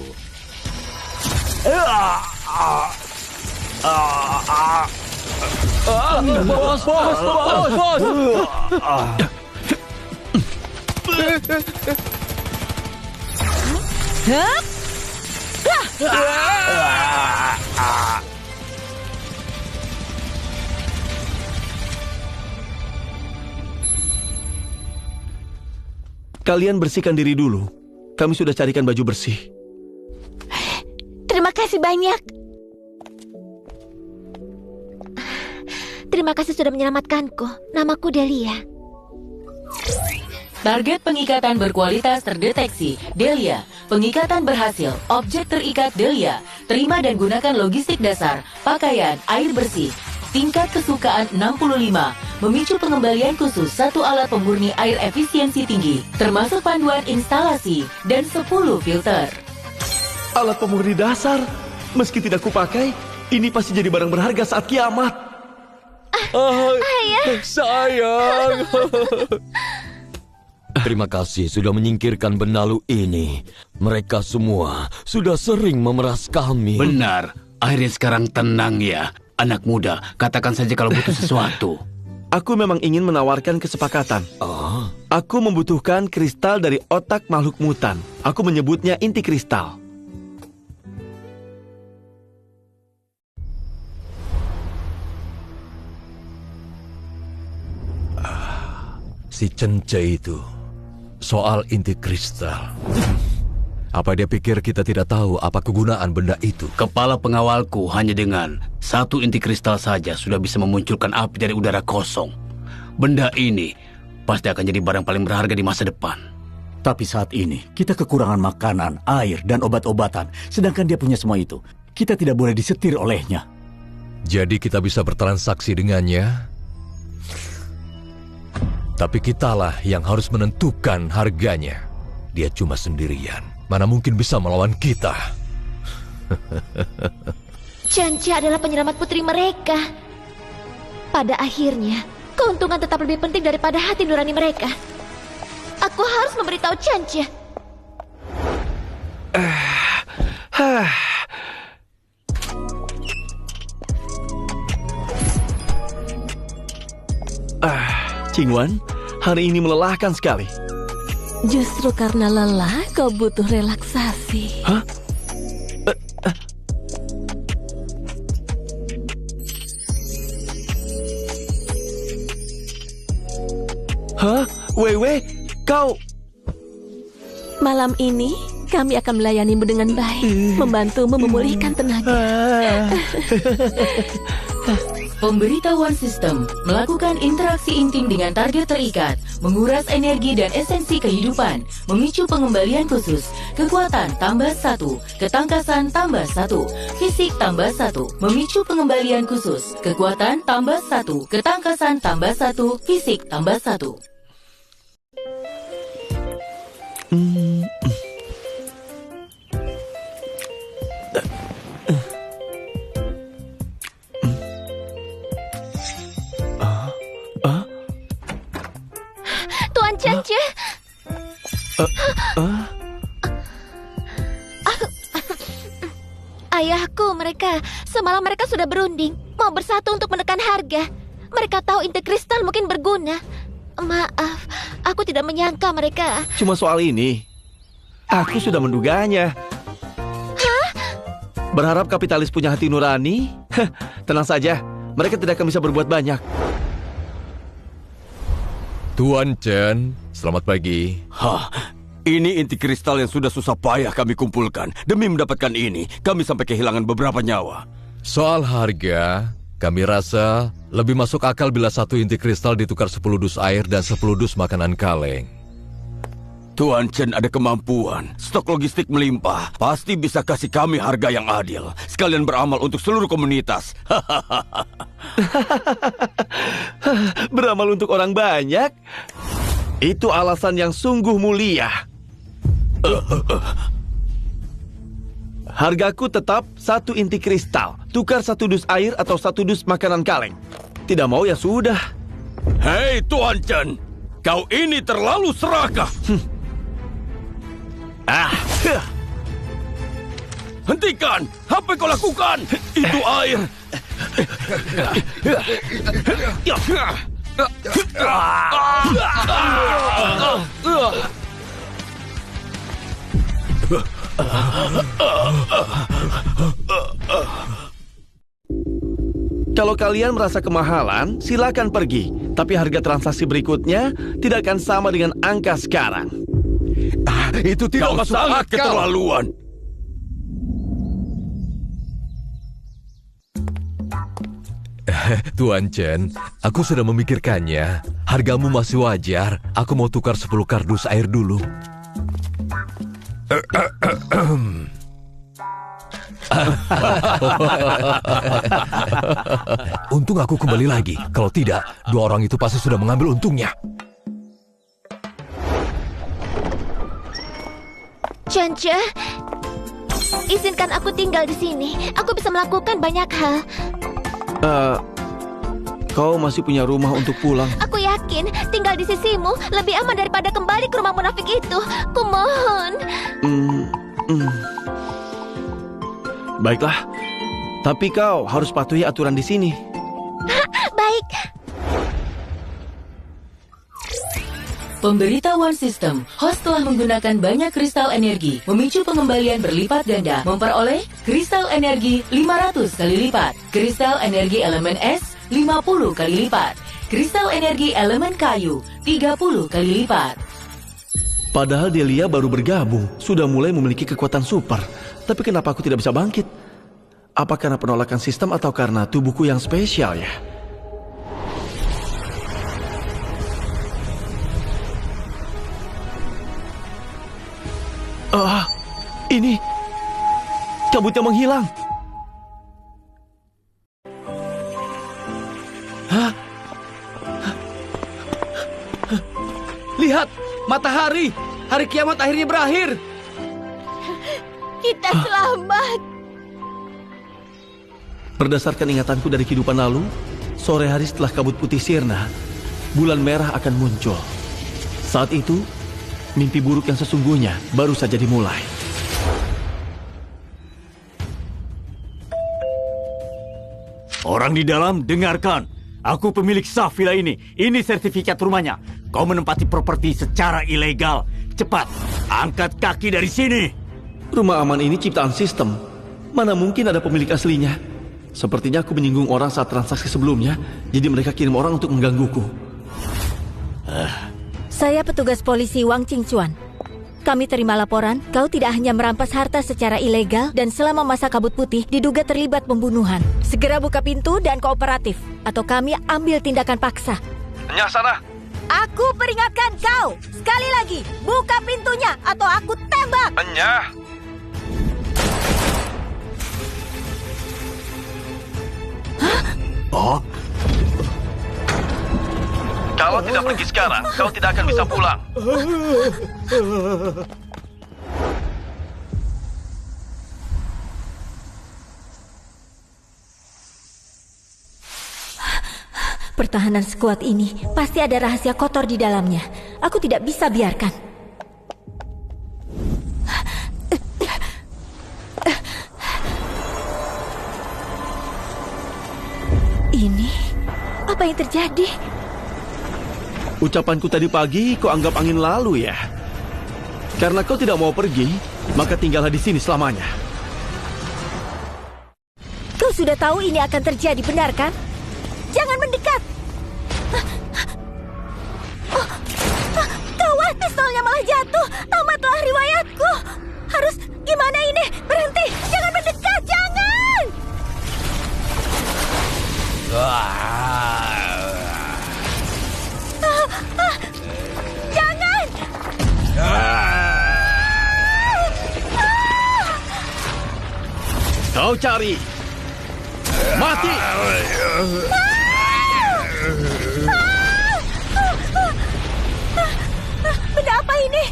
Bos! Kalian bersihkan diri dulu. Kami sudah carikan baju bersih. Terima kasih banyak. Terima kasih sudah menyelamatkanku. Namaku Delia. Target pengikatan berkualitas terdeteksi. Delia. Pengikatan berhasil. Objek terikat Delia. Terima dan gunakan logistik dasar. Pakaian, air bersih. Tingkat kesukaan 65. Memicu pengembalian khusus 1 alat pemurni air efisiensi tinggi. Termasuk panduan instalasi dan 10 filter. Alat pemurni dasar. Meski tidak kupakai, ini pasti jadi barang berharga saat kiamat. Ayah. Sayang. Terima kasih sudah menyingkirkan benalu ini. Mereka semua sudah sering memeras kami. Benar. Akhirnya sekarang tenang ya. Anak muda, katakan saja kalau butuh sesuatu. Aku memang ingin menawarkan kesepakatan. Aku membutuhkan kristal dari otak makhluk mutan. Aku menyebutnya inti kristal. Si Cence itu. Soal inti kristal. Apa dia pikir kita tidak tahu apa kegunaan benda itu? Kepala pengawalku hanya dengan 1 inti kristal saja sudah bisa memunculkan api dari udara kosong. Benda ini pasti akan jadi barang paling berharga di masa depan. Tapi saat ini, kita kekurangan makanan, air, dan obat-obatan. Sedangkan dia punya semua itu. Kita tidak boleh disetir olehnya. Jadi kita bisa bertransaksi dengannya. Tapi kitalah yang harus menentukan harganya. Dia cuma sendirian. Mana mungkin bisa melawan kita? Cence adalah penyelamat putri mereka. Pada akhirnya, keuntungan tetap lebih penting daripada hati nurani mereka. Aku harus memberitahu Cence. Qingwan, hari ini melelahkan sekali. Justru karena lelah, kau butuh relaksasi. Hah? Wewe, kau... Malam ini, kami akan melayanimu dengan baik, membantumu memulihkan tenaga. Pemberitahuan sistem melakukan interaksi intim dengan target terikat, menguras energi dan esensi kehidupan, memicu pengembalian khusus, kekuatan tambah 1, ketangkasan tambah 1, fisik tambah 1, memicu pengembalian khusus, kekuatan tambah 1, ketangkasan tambah 1, fisik tambah 1. Tuan Cence. Ayahku, semalam mereka sudah berunding, mau bersatu untuk menekan harga. Mereka tahu inti kristal mungkin berguna. Maaf, aku tidak menyangka mereka. Cuma soal ini. Aku sudah menduganya. Berharap kapitalis punya hati nurani? Tenang saja, mereka tidak akan bisa berbuat banyak. Tuan Chen, selamat pagi. Ini inti kristal yang sudah susah payah kami kumpulkan. Demi mendapatkan ini, kami sampai kehilangan beberapa nyawa. Soal harga, kami rasa lebih masuk akal bila 1 inti kristal ditukar 10 dus air dan 10 dus makanan kaleng. Tuan Chen ada kemampuan. Stok logistik melimpah. Pasti bisa kasih kami harga yang adil. Sekalian beramal untuk seluruh komunitas. Beramal untuk orang banyak? Itu alasan yang sungguh mulia. Hargaku tetap 1 inti kristal. Tukar 1 dus air atau 1 dus makanan kaleng. Tidak mau ya sudah. Hei Tuan Chen, kau ini terlalu serakah. Hentikan! Apa yang kau lakukan? Itu air. Kalau kalian merasa kemahalan, silakan pergi. Tapi harga transaksi berikutnya tidak akan sama dengan angka sekarang. Itu tidak Kau masuk sangat akal. keterlaluan. Tuan Chen, aku sudah memikirkannya. Hargamu masih wajar. Aku mau tukar 10 kardus air dulu. Untung aku kembali lagi. Kalau tidak, 2 orang itu pasti sudah mengambil untungnya. Cence, izinkan aku tinggal di sini. Aku bisa melakukan banyak hal. Kau masih punya rumah untuk pulang. Aku yakin tinggal di sisimu lebih aman daripada kembali ke rumah munafik itu. Kumohon. Baiklah. Tapi kau harus patuhi aturan di sini. Baik. Pemberitahuan sistem, host telah menggunakan banyak kristal energi, memicu pengembalian berlipat ganda, memperoleh kristal energi 500 kali lipat, kristal energi elemen es 50 kali lipat, kristal energi elemen kayu 30 kali lipat. Padahal Delia baru bergabung, sudah mulai memiliki kekuatan super. Tapi kenapa aku tidak bisa bangkit? Apa karena penolakan sistem atau karena tubuhku yang spesial ya? Ini kabutnya menghilang. Lihat, matahari. Hari kiamat akhirnya berakhir. Kita selamat. Berdasarkan ingatanku dari kehidupan lalu, sore hari setelah kabut putih sirna, bulan merah akan muncul. Saat itu, mimpi buruk yang sesungguhnya baru saja dimulai. Orang di dalam, dengarkan. Aku pemilik sah villa ini. Ini sertifikat rumahnya. Kau menempati properti secara ilegal. Cepat, angkat kaki dari sini. Rumah aman ini ciptaan sistem. Mana mungkin ada pemilik aslinya? Sepertinya aku menyinggung orang saat transaksi sebelumnya, jadi mereka kirim orang untuk menggangguku. Saya petugas polisi Wang Qingchuan. Kami terima laporan, kau tidak hanya merampas harta secara ilegal dan selama masa kabut putih diduga terlibat pembunuhan. Segera buka pintu dan kooperatif, atau kami ambil tindakan paksa. Nyah sana. Aku peringatkan kau, sekali lagi, buka pintunya atau aku tembak. Nyah. Oh, Kalau tidak pergi sekarang, kau tidak akan bisa pulang. Pertahanan sekuat ini pasti ada rahasia kotor di dalamnya. Aku tidak bisa biarkan. Ini apa yang terjadi? Ucapanku tadi pagi kau anggap angin lalu ya? Karena kau tidak mau pergi, maka tinggallah di sini selamanya. Kau sudah tahu ini akan terjadi, benar kan? Jangan mendekat. Gawat, pistolnya malah jatuh. Tamatlah riwayatku. Harus gimana ini? Berhenti. Jangan mendekat. Jangan. Jangan. Kau cari. Mati! Benda apa ini?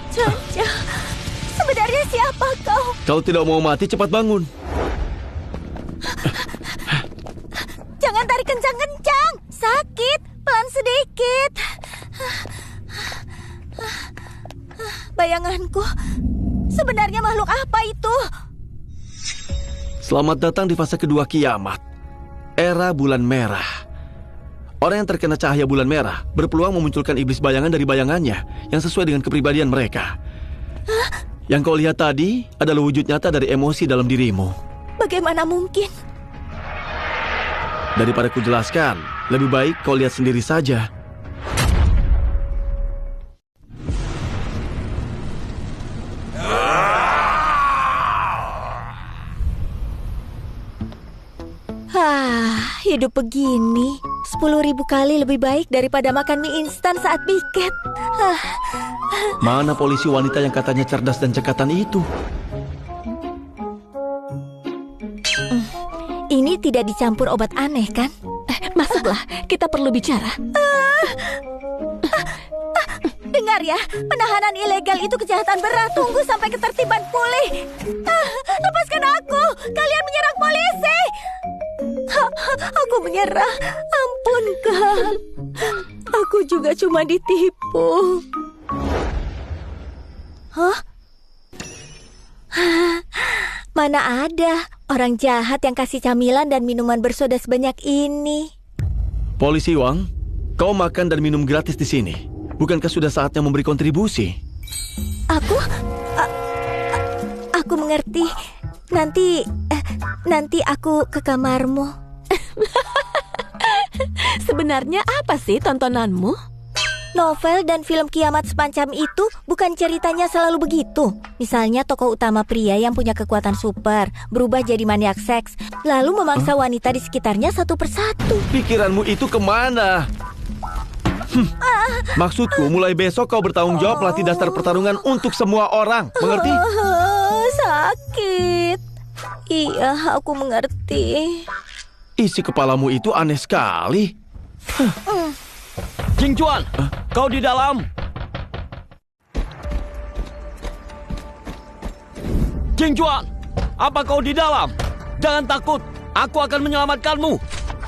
Canja, sebenarnya siapa kau? Kalau tidak mau mati, cepat bangun. Jangan tarik kencang-kencang. Sakit, pelan sedikit. Bayanganku, sebenarnya makhluk apa itu? Selamat datang di fase kedua kiamat. Era bulan merah. Orang yang terkena cahaya bulan merah berpeluang memunculkan iblis bayangan dari bayangannya yang sesuai dengan kepribadian mereka. Yang kau lihat tadi adalah wujud nyata dari emosi dalam dirimu. Bagaimana mungkin? Daripada kujelaskan, lebih baik kau lihat sendiri saja. Hidup begini 10.000 kali lebih baik daripada makan mie instan saat piket. Mana polisi wanita yang katanya cerdas dan cekatan itu? Ini tidak dicampur obat aneh, kan? Masuklah, kita perlu bicara. Dengar ya, penahanan ilegal itu kejahatan berat. Tunggu sampai ketertiban pulih. Lepaskan aku, kalian menyerang polisi. Aku menyerah, ampun Kak. Aku juga cuma ditipu. Hah? Mana ada orang jahat yang kasih camilan dan minuman bersoda sebanyak ini. Polisi Wang, kau makan dan minum gratis di sini. Bukankah sudah saatnya memberi kontribusi? Aku mengerti. Nanti aku ke kamarmu. Sebenarnya apa sih tontonanmu? Novel dan film kiamat semacam itu bukan ceritanya selalu begitu. Misalnya tokoh utama pria yang punya kekuatan super berubah jadi maniak seks, lalu memangsa wanita di sekitarnya satu persatu. Pikiranmu itu kemana? Maksudku, mulai besok kau bertanggung jawab latih dasar pertarungan untuk semua orang. Mengerti? Sakit. Iya, aku mengerti. Isi kepalamu itu aneh sekali. Jing Chuan, kau di dalam. Jing Chuan, apa kau di dalam? Jangan takut, aku akan menyelamatkanmu.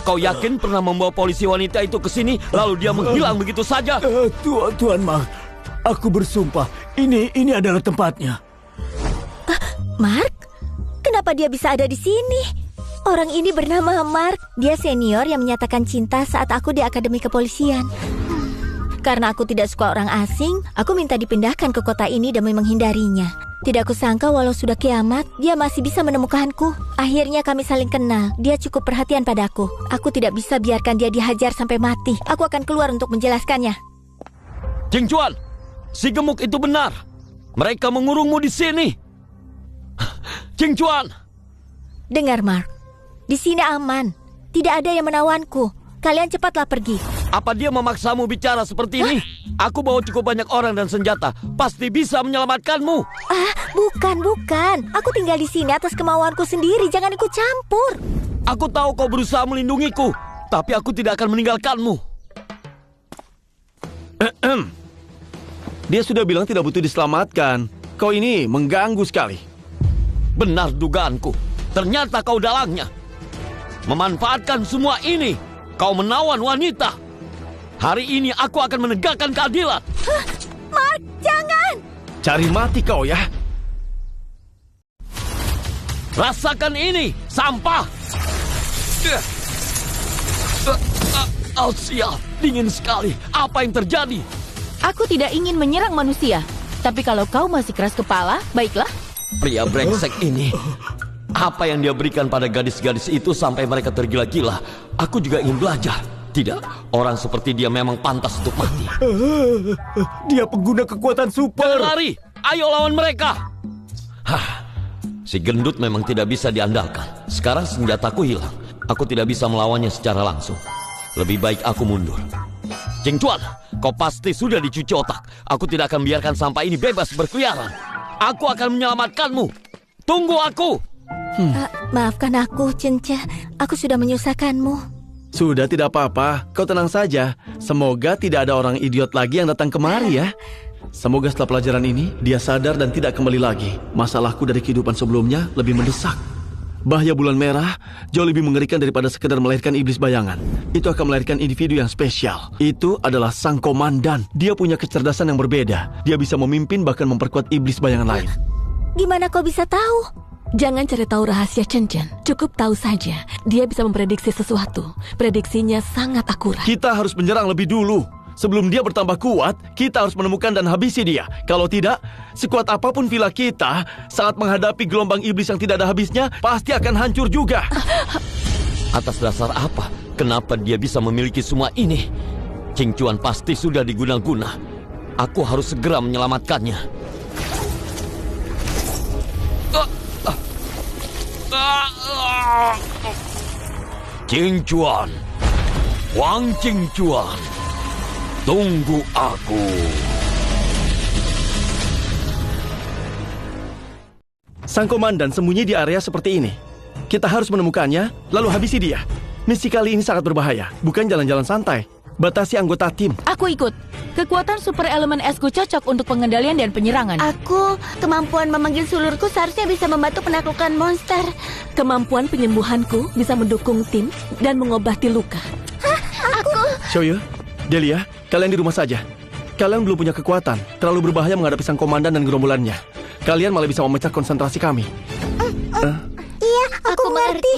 Kau yakin pernah membawa polisi wanita itu ke sini, lalu dia menghilang begitu saja? Tuan Mark, aku bersumpah, ini adalah tempatnya. Mark? Kenapa dia bisa ada di sini? Orang ini bernama Mark. Dia senior yang menyatakan cinta saat aku di Akademi Kepolisian. Karena aku tidak suka orang asing, aku minta dipindahkan ke kota ini demi menghindarinya. Tidak kusangka walau sudah kiamat, dia masih bisa menemukanku. Akhirnya kami saling kenal. Dia cukup perhatian padaku. Aku tidak bisa biarkan dia dihajar sampai mati. Aku akan keluar untuk menjelaskannya. Jing Chuan, si gemuk itu benar. Mereka mengurungmu di sini. Jing Chuan. Dengar Mark, di sini aman. Tidak ada yang menawanku. Kalian cepatlah pergi. Apa dia memaksamu bicara seperti ini? Aku bawa cukup banyak orang dan senjata. Pasti bisa menyelamatkanmu. Bukan. Aku tinggal di sini atas kemauanku sendiri. Jangan ikut campur. Aku tahu kau berusaha melindungiku, tapi aku tidak akan meninggalkanmu. Dia sudah bilang tidak butuh diselamatkan. Kau ini mengganggu sekali. Benar dugaanku. Ternyata kau dalangnya. Memanfaatkan semua ini. Kau menawan wanita. Hari ini aku akan menegakkan keadilan. Mark, jangan. Cari mati kau ya. Rasakan ini, sampah. Sial, dingin sekali. Apa yang terjadi? Aku tidak ingin menyerang manusia. Tapi kalau kau masih keras kepala, baiklah. Pria brengsek ini. Apa yang dia berikan pada gadis-gadis itu sampai mereka tergila-gila. Aku juga ingin belajar. Tidak, orang seperti dia memang pantas untuk mati. Dia pengguna kekuatan super. Jangan lari, ayo lawan mereka. Si gendut memang tidak bisa diandalkan. Sekarang senjataku hilang. Aku tidak bisa melawannya secara langsung. Lebih baik aku mundur. Jing Chuan, kau pasti sudah dicuci otak. Aku tidak akan biarkan sampah ini bebas berkeliaran. Aku akan menyelamatkanmu. tunggu aku. Maafkan aku, Cence. Aku sudah menyusahkanmu. Sudah, tidak apa-apa. Kau tenang saja. Semoga tidak ada orang idiot lagi yang datang kemari ya. Semoga setelah pelajaran ini, dia sadar dan tidak kembali lagi. Masalahku dari kehidupan sebelumnya lebih mendesak. Bahaya bulan merah jauh lebih mengerikan daripada sekedar melahirkan iblis bayangan. Itu akan melahirkan individu yang spesial. Itu adalah sang komandan. Dia punya kecerdasan yang berbeda. Dia bisa memimpin bahkan memperkuat iblis bayangan lain. Gimana kau bisa tahu? Jangan cari tahu rahasia Chen. Cukup tahu saja. Dia bisa memprediksi sesuatu. Prediksinya sangat akurat. Kita harus menyerang lebih dulu. Sebelum dia bertambah kuat, kita harus menemukan dan habisi dia. Kalau tidak, sekuat apapun villa kita, saat menghadapi gelombang iblis yang tidak ada habisnya, pasti akan hancur juga. Atas dasar apa? Kenapa dia bisa memiliki semua ini? Ching Chuan pasti sudah diguna-guna. Aku harus segera menyelamatkannya. Ching Chuan, Wang Ching Chuan, tunggu aku. Sang komandan sembunyi di area seperti ini. Kita harus menemukannya, lalu habisi dia. Misi kali ini sangat berbahaya, bukan jalan-jalan santai. Batasi anggota tim. Aku ikut. Kekuatan super elemen esku cocok untuk pengendalian dan penyerangan. Aku, kemampuan memanggil sulurku seharusnya bisa membantu penaklukan monster. Kemampuan penyembuhanku bisa mendukung tim dan mengobati luka. Aku... Xiaoyu, Delia, kalian di rumah saja. Kalian belum punya kekuatan, terlalu berbahaya menghadapi sang komandan dan gerombolannya. Kalian malah bisa memecah konsentrasi kami. Iya, aku mengerti.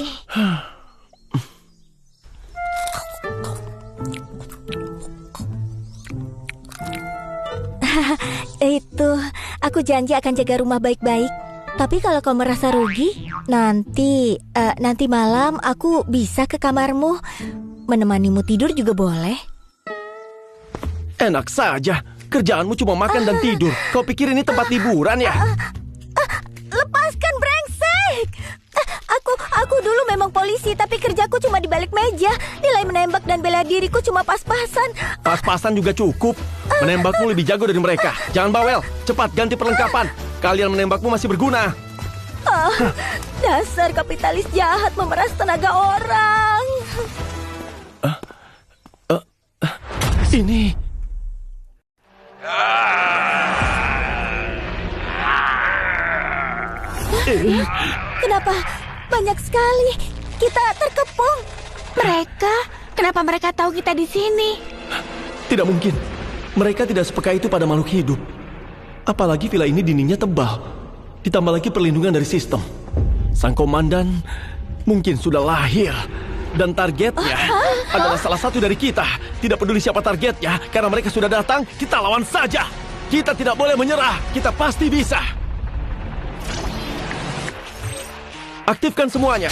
Itu, aku janji akan jaga rumah baik-baik. Tapi kalau kau merasa rugi, nanti malam aku bisa ke kamarmu. Menemanimu tidur juga boleh. Enak saja, kerjaanmu cuma makan dan tidur. Kau pikir ini tempat liburan ya? Lepaskan, brengsek! Aku dulu memang polisi, tapi kerjaku cuma di balik meja. Nilai menembak dan bela diriku cuma pas-pasan. Pas-pasan juga cukup. Menembakmu lebih jago dari mereka. Jangan bawel, cepat ganti perlengkapan. Kalian menembakmu masih berguna. Dasar kapitalis jahat memeras tenaga orang. Ini... Kenapa banyak sekali? Kita terkepung. Mereka? Kenapa mereka tahu kita di sini? Tidak mungkin. Mereka tidak sepeka itu pada makhluk hidup. Apalagi villa ini dindingnya tebal. Ditambah lagi perlindungan dari sistem. Sang komandan mungkin sudah lahir. Dan targetnya adalah salah satu dari kita. Tidak peduli siapa targetnya, karena mereka sudah datang, kita lawan saja. Kita tidak boleh menyerah. Kita pasti bisa. Aktifkan semuanya.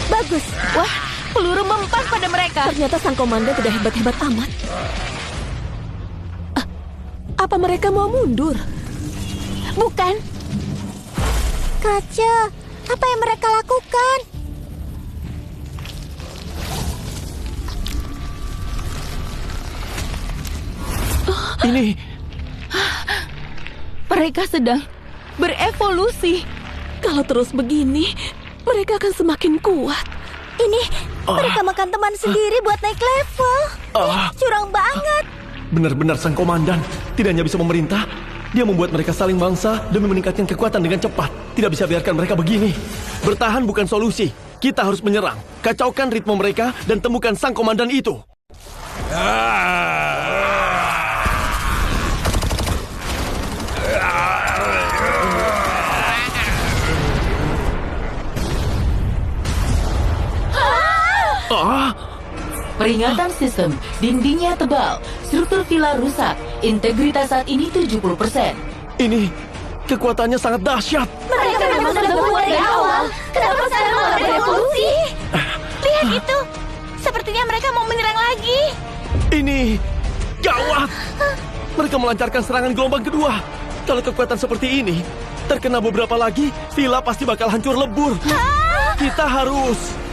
Bagus. Wah, peluru mempas pada mereka. Ternyata sang komandan tidak hebat-hebat amat. Apa mereka mau mundur? Bukan. Kaca, apa yang mereka lakukan? Ini... Mereka sedang berevolusi. Kalau terus begini, mereka akan semakin kuat. Ini, mereka makan teman sendiri buat naik level. Curang banget. Benar-benar sang komandan tidak hanya bisa memerintah, dia membuat mereka saling bangsa demi meningkatkan kekuatan dengan cepat. Tidak bisa biarkan mereka begini. Bertahan bukan solusi. Kita harus menyerang. Kacaukan ritme mereka dan temukan sang komandan itu. Peringatan sistem, dindingnya tebal, struktur villa rusak, integritas saat ini 70%. Ini kekuatannya sangat dahsyat. Mereka memang sudah kuat dari awal. Kenapa sekarang malah berevolusi? Lihat itu. Sepertinya mereka mau menyerang lagi. Ini gawat. Mereka melancarkan serangan gelombang kedua. Kalau kekuatan seperti ini terkena beberapa lagi, villa pasti bakal hancur lebur. Kita harus...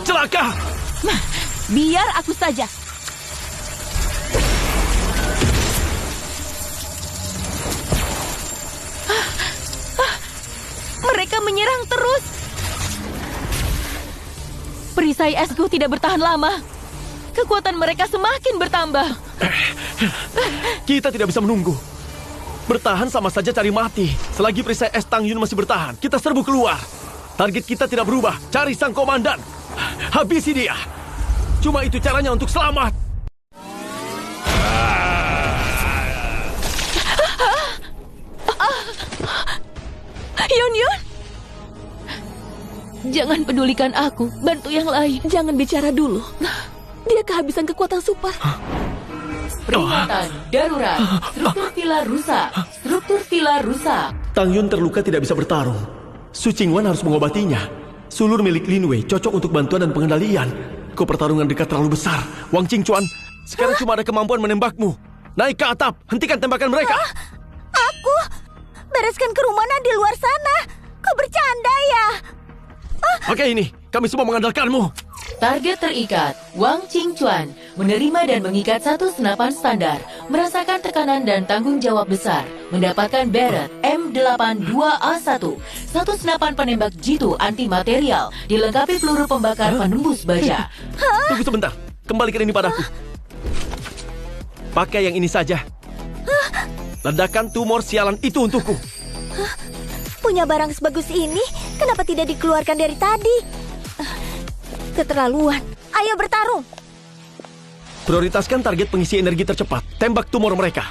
Celaka! Biar aku saja. menyerang terus. Perisai esku tidak bertahan lama. Kekuatan mereka semakin bertambah. Kita tidak bisa menunggu. Bertahan sama saja cari mati. Selagi perisai es Tang Yun masih bertahan, kita serbu keluar. Target kita tidak berubah. Cari sang komandan. Habisi dia. Cuma itu caranya untuk selamat. Yun Yun! Jangan pedulikan aku. Bantu yang lain. Jangan bicara dulu. Dia kehabisan kekuatan super. Peringatan darurat. Struktur pilar rusak. Struktur pilar rusak. Tang Yun terluka tidak bisa bertarung. Su Qingwan harus mengobatinya. Sulur milik Lin Wei cocok untuk bantuan dan pengendalian. Kau pertarungan dekat terlalu besar. Wang Qingchuan, sekarang cuma ada kemampuan menembakmu. Naik ke atap, hentikan tembakan mereka. Aku bereskan kerumunan di luar sana. Kau bercanda ya? Oke ini, kami semua mengandalkanmu. Target terikat. Wang Qingchuan menerima dan mengikat satu senapan standar, merasakan tekanan dan tanggung jawab besar, mendapatkan Barrett M82A1, satu senapan penembak jitu anti-material, dilengkapi peluru pembakar penembus baja. Tunggu sebentar, kembalikan ini padaku. Pakai yang ini saja. Ledakan tumor sialan itu untukku. Punya barang sebagus ini, kenapa tidak dikeluarkan dari tadi? Keterlaluan. Ayo bertarung. Prioritaskan target pengisi energi tercepat. Tembak tumor mereka.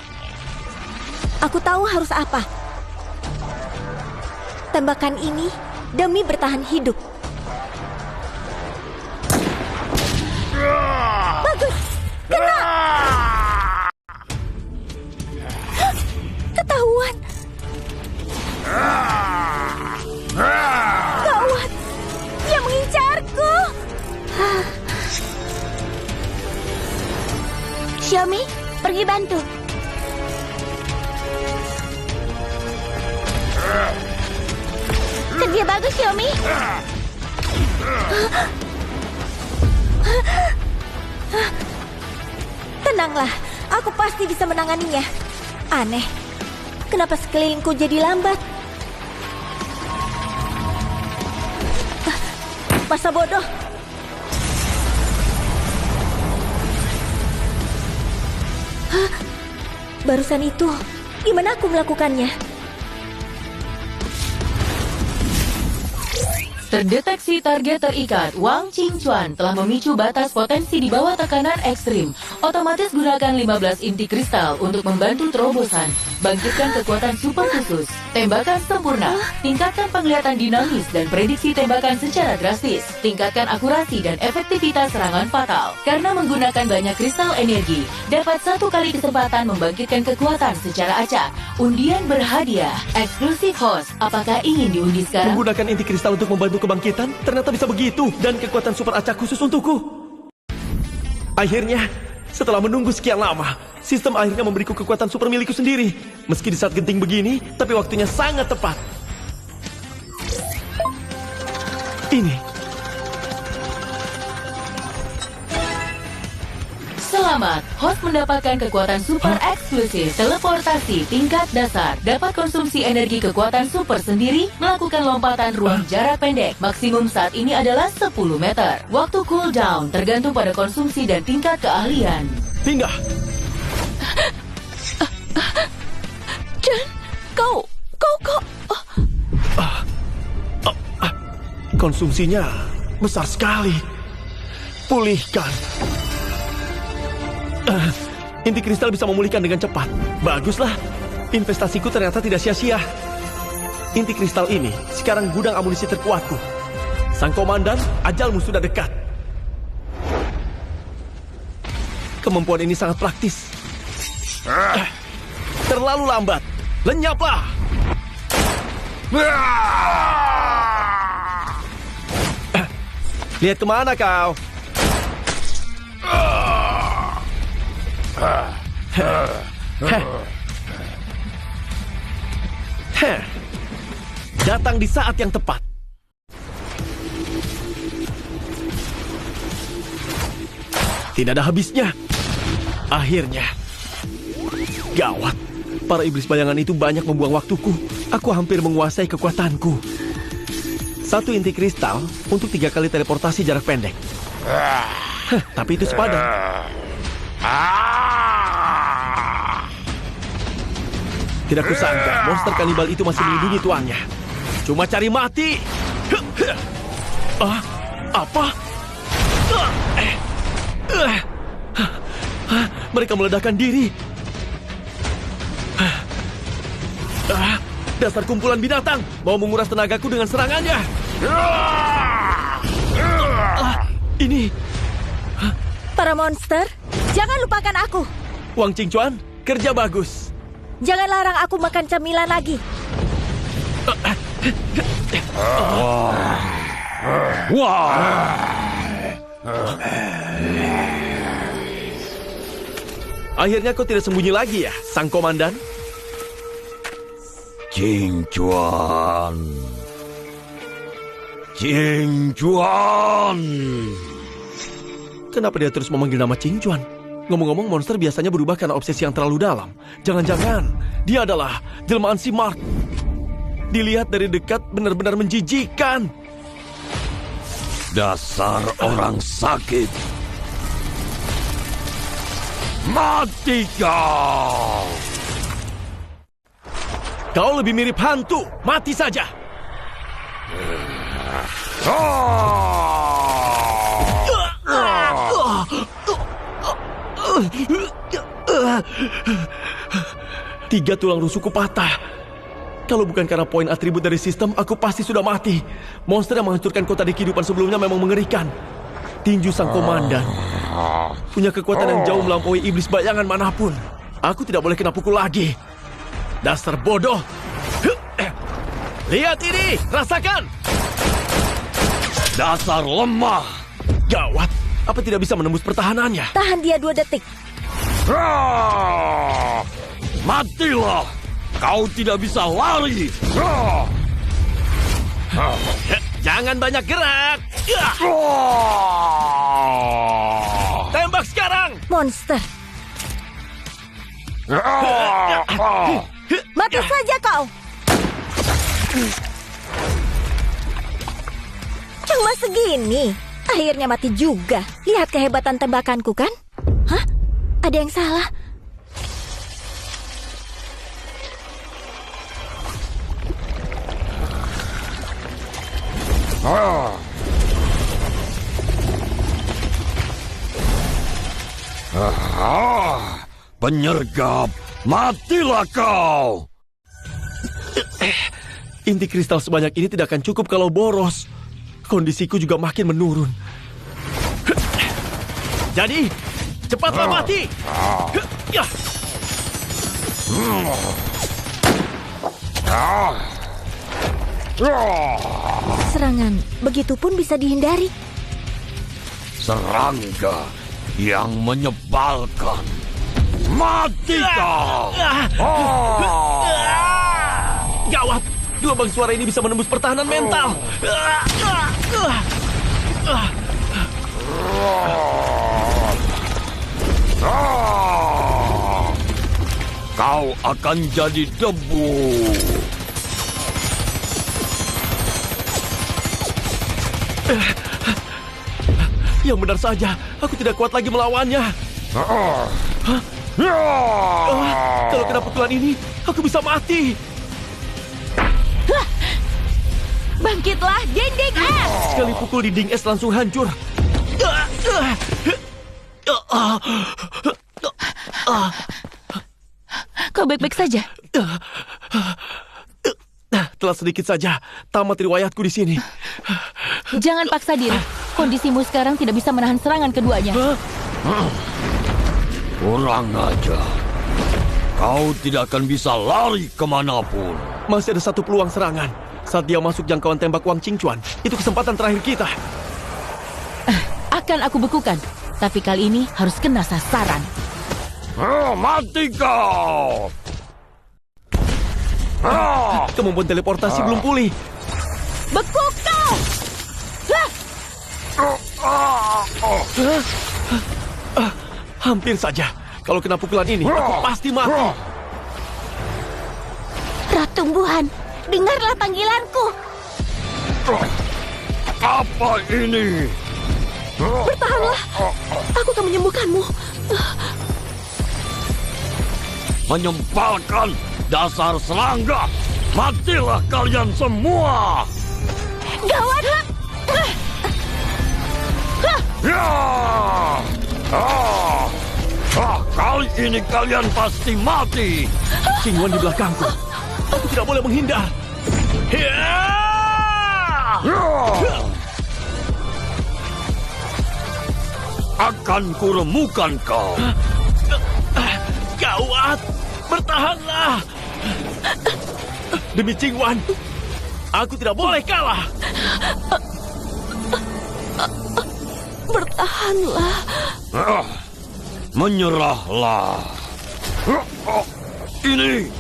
Aku tahu harus apa. Tembakan ini demi bertahan hidup. Bagus. Kena. Ketahuan. Gawat. Dia mengincarku. Xiaomi, pergi bantu. Kerja bagus, Xiaomi. Tenanglah, aku pasti bisa menanganinya. Aneh, kenapa sekelilingku jadi lambat? Masa bodoh. Hah? Barusan itu, gimana aku melakukannya? Terdeteksi target terikat. Wang Qingchuan telah memicu batas potensi di bawah tekanan ekstrim. Otomatis gunakan 15 inti kristal untuk membantu terobosan. Bangkitkan kekuatan super khusus. Tembakan sempurna. Tingkatkan penglihatan dinamis dan prediksi tembakan secara drastis. Tingkatkan akurasi dan efektivitas serangan fatal. Karena menggunakan banyak kristal energi, dapat satu kali kesempatan membangkitkan kekuatan secara acak. Undian berhadiah. Eksklusif host. Apakah ingin diundi sekarang? Menggunakan inti kristal untuk membantu kebangkitan, ternyata bisa begitu. Dan kekuatan super acak khusus untukku. Akhirnya, setelah menunggu sekian lama, sistem akhirnya memberiku kekuatan super milikku sendiri. Meski di saat genting begini, tapi waktunya sangat tepat. Ini. Selamat, host mendapatkan kekuatan super eksklusif teleportasi tingkat dasar. Dapat konsumsi energi kekuatan super sendiri, melakukan lompatan ruang jarak pendek. Maksimum saat ini adalah 10 meter. Waktu cooldown tergantung pada konsumsi dan tingkat keahlian. Pindah. Chen, kau. Konsumsinya besar sekali. Pulihkan. Inti kristal bisa memulihkan dengan cepat. Baguslah. Investasiku ternyata tidak sia-sia. Inti kristal ini sekarang gudang amunisi terkuatku. Sang komandan, ajalmu sudah dekat. Kemampuan ini sangat praktis. Terlalu lambat. Lenyaplah. Lihat kemana kau? Datang di saat yang tepat. Tidak ada habisnya. Akhirnya. Gawat. Para iblis bayangan itu banyak membuang waktuku. Aku hampir menguasai kekuatanku. 1 inti kristal untuk 3 kali teleportasi jarak pendek. Tapi itu sepadan. Tidak kusangka monster kanibal itu masih melindungi tuannya. Cuma cari mati. Apa? Mereka meledakkan diri. Dasar kumpulan binatang, mau menguras tenagaku dengan serangannya. Ini Para monster, jangan lupakan aku. Wang Qingchuan, kerja bagus. Jangan larang aku makan cemilan lagi. Akhirnya kau tidak sembunyi lagi ya, sang komandan? Qingchuan. Qingchuan. Kenapa dia terus memanggil nama Qingchuan? Ngomong-ngomong, monster biasanya berubah karena obsesi yang terlalu dalam. Jangan-jangan dia adalah jelmaan si Mark. Dilihat dari dekat benar-benar menjijikkan. Dasar orang sakit. Mati kau! Kau lebih mirip hantu. Mati saja. Tiga tulang rusukku patah. Kalau bukan karena poin atribut dari sistem, aku pasti sudah mati. Monster yang menghancurkan kota di kehidupan sebelumnya memang mengerikan. Tinju sang komandan punya kekuatan yang jauh melampaui iblis bayangan manapun. Aku tidak boleh kena pukul lagi. Dasar bodoh. Lihat ini, rasakan. Dasar lemah. Gawat, apa tidak bisa menembus pertahanannya? Tahan dia 2 detik. Matilah. Kau tidak bisa lari. Jangan banyak gerak. Tembak sekarang. Monster. Mati saja kau. Cuma segini. Akhirnya mati juga. Lihat kehebatan tembakanku kan? Hah? Ada yang salah? Penyergap, matilah kau. Inti kristal sebanyak ini tidak akan cukup kalau boros. Kondisiku juga makin menurun. Jadi, cepatlah mati. Serangan begitu pun bisa dihindari. Serangga yang menyebalkan. Mati kau. Gawat, gelombang suara ini bisa menembus pertahanan mental. Kau akan jadi debu. Yang benar saja, aku tidak kuat lagi melawannya. Kalau kena pukulan ini, aku bisa mati. Bangkitlah, dinding es! Sekali pukul dinding es langsung hancur. Kau baik-baik saja? Telah sedikit saja, tamat riwayatku di sini. Jangan paksa diri. Kondisimu sekarang tidak bisa menahan serangan keduanya. Kurang aja. Kau tidak akan bisa lari kemanapun. Masih ada satu peluang serangan. Saat dia masuk jangkauan tembak Wang Qingchuan, itu kesempatan terakhir kita. Akan aku bekukan. Tapi kali ini harus kena sasaran. Mati kau! Kemampuan teleportasi belum pulih. Bekuk kau! Hampir saja. Kalau kena pukulan ini, aku pasti mati. Roh tumbuhan, dengarlah panggilanku. Apa ini? Bertahanlah. Aku akan menyembuhkanmu. Menyempalkan dasar serangga. Matilah kalian semua. Gawat. Ya! Kali ini kalian pasti mati. Qingwan di belakangku. Aku tidak boleh menghindar. Akan kuremukan kau. Gawat! Bertahanlah! Demi Qingwan, aku tidak boleh kalah. Bertahanlah. Menyerahlah. Ini.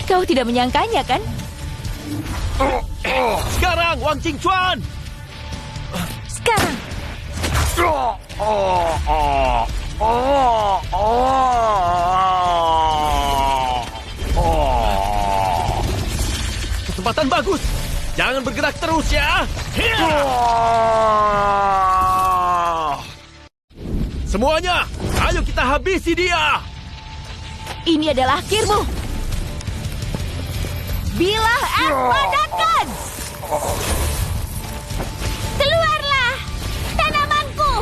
Kau tidak menyangkanya, kan? Sekarang, Wang Qingchuan! Sekarang. Kesempatan bagus. Jangan bergerak terus ya. Semuanya, ayo kita habisi dia. Ini adalah akhirmu. Bilah es padakan. Keluarlah. Tanamanku.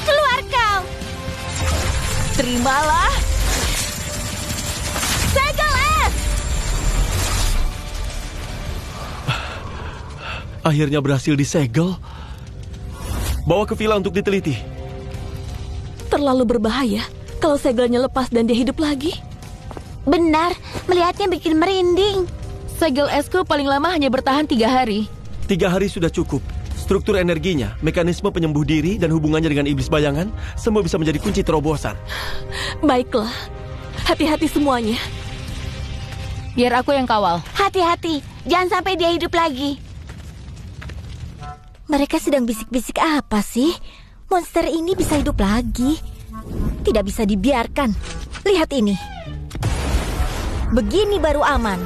Keluar kau. Terimalah. Segel es. Akhirnya berhasil disegel. Bawa ke villa untuk diteliti. Terlalu berbahaya kalau segelnya lepas dan dia hidup lagi. Benar, melihatnya bikin merinding. Segel esku paling lama hanya bertahan 3 hari. 3 hari sudah cukup. Struktur energinya, mekanisme penyembuh diri, dan hubungannya dengan iblis bayangan, semua bisa menjadi kunci terobosan. Baiklah, hati-hati semuanya. Biar aku yang kawal. Hati-hati, jangan sampai dia hidup lagi. Mereka sedang bisik-bisik apa sih? Monster ini bisa hidup lagi. Tidak bisa dibiarkan. Lihat ini. Begini baru aman.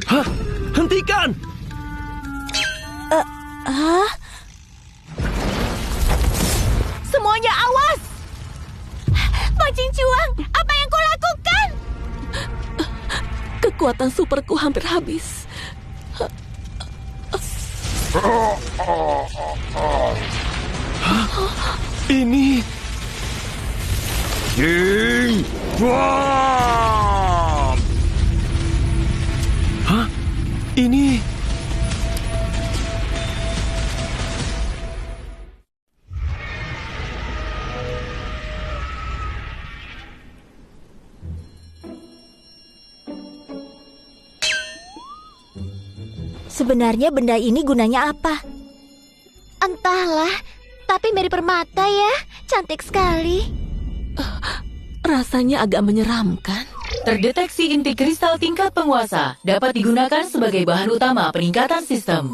Hah? Hentikan! Semuanya awas! Wang Qingchuan, apa yang kau lakukan? Kekuatan superku hampir habis. Ini... Qingwan! Hah? Ini... Sebenarnya benda ini gunanya apa? Entahlah, tapi mirip permata ya. Cantik sekali. Rasanya agak menyeramkan. Terdeteksi inti kristal tingkat penguasa dapat digunakan sebagai bahan utama peningkatan sistem.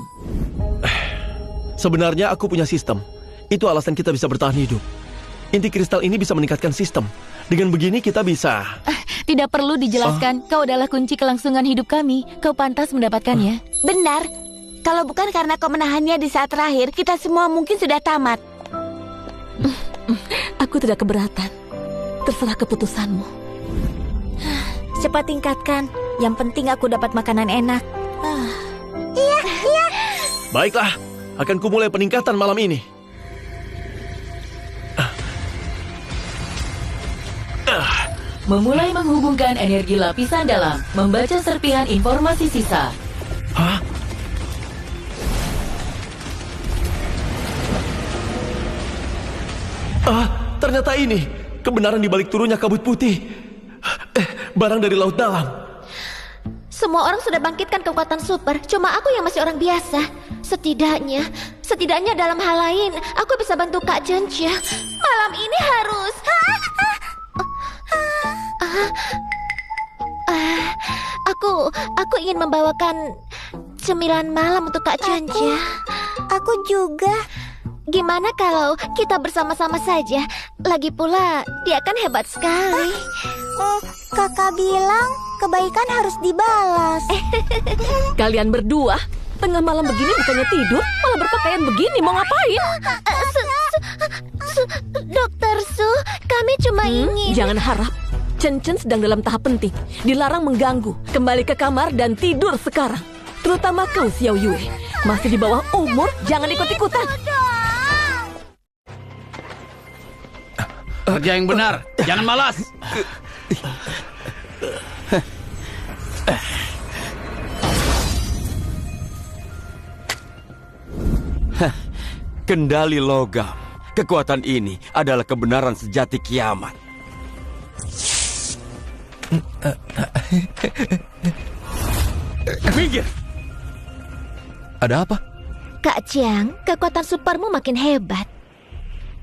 Sebenarnya aku punya sistem. Itu alasan kita bisa bertahan hidup. Inti kristal ini bisa meningkatkan sistem. Dengan begini kita bisa... Tidak perlu dijelaskan, kau adalah kunci kelangsungan hidup kami. Kau pantas mendapatkannya. Benar. Kalau bukan karena kau menahannya di saat terakhir, kita semua mungkin sudah tamat. Aku tidak keberatan. Terserah keputusanmu. Cepat tingkatkan. Yang penting aku dapat makanan enak. Iya. Baiklah, akan kumulai peningkatan malam ini. Memulai menghubungkan energi lapisan dalam, membaca serpihan informasi sisa. Hah? Ternyata ini kebenaran di balik turunnya kabut putih. Barang dari laut dalam. Semua orang sudah bangkitkan kekuatan super. Cuma aku yang masih orang biasa. Setidaknya dalam hal lain, aku bisa bantu Kak Zhenjia. Malam ini harus... Aku ingin membawakan cemilan malam untuk Kak Zhenjia. Aku juga. Gimana kalau kita bersama-sama saja? Lagi pula, dia kan hebat sekali. Kakak bilang kebaikan harus dibalas. Kalian berdua tengah malam begini bukannya tidur, malah berpakaian begini, mau ngapain? Dokter Su, kami cuma ingin... Jangan harap. Chen sedang dalam tahap penting. Dilarang mengganggu. Kembali ke kamar dan tidur sekarang. Terutama kau, Xiao Yue. Masih di bawah umur, jangan ikut-ikutan. Kerja yang benar, jangan malas. Kendali logam. Kekuatan ini adalah kebenaran sejati kiamat. Minggir! Ada apa? Kak Chiang, kekuatan supermu makin hebat.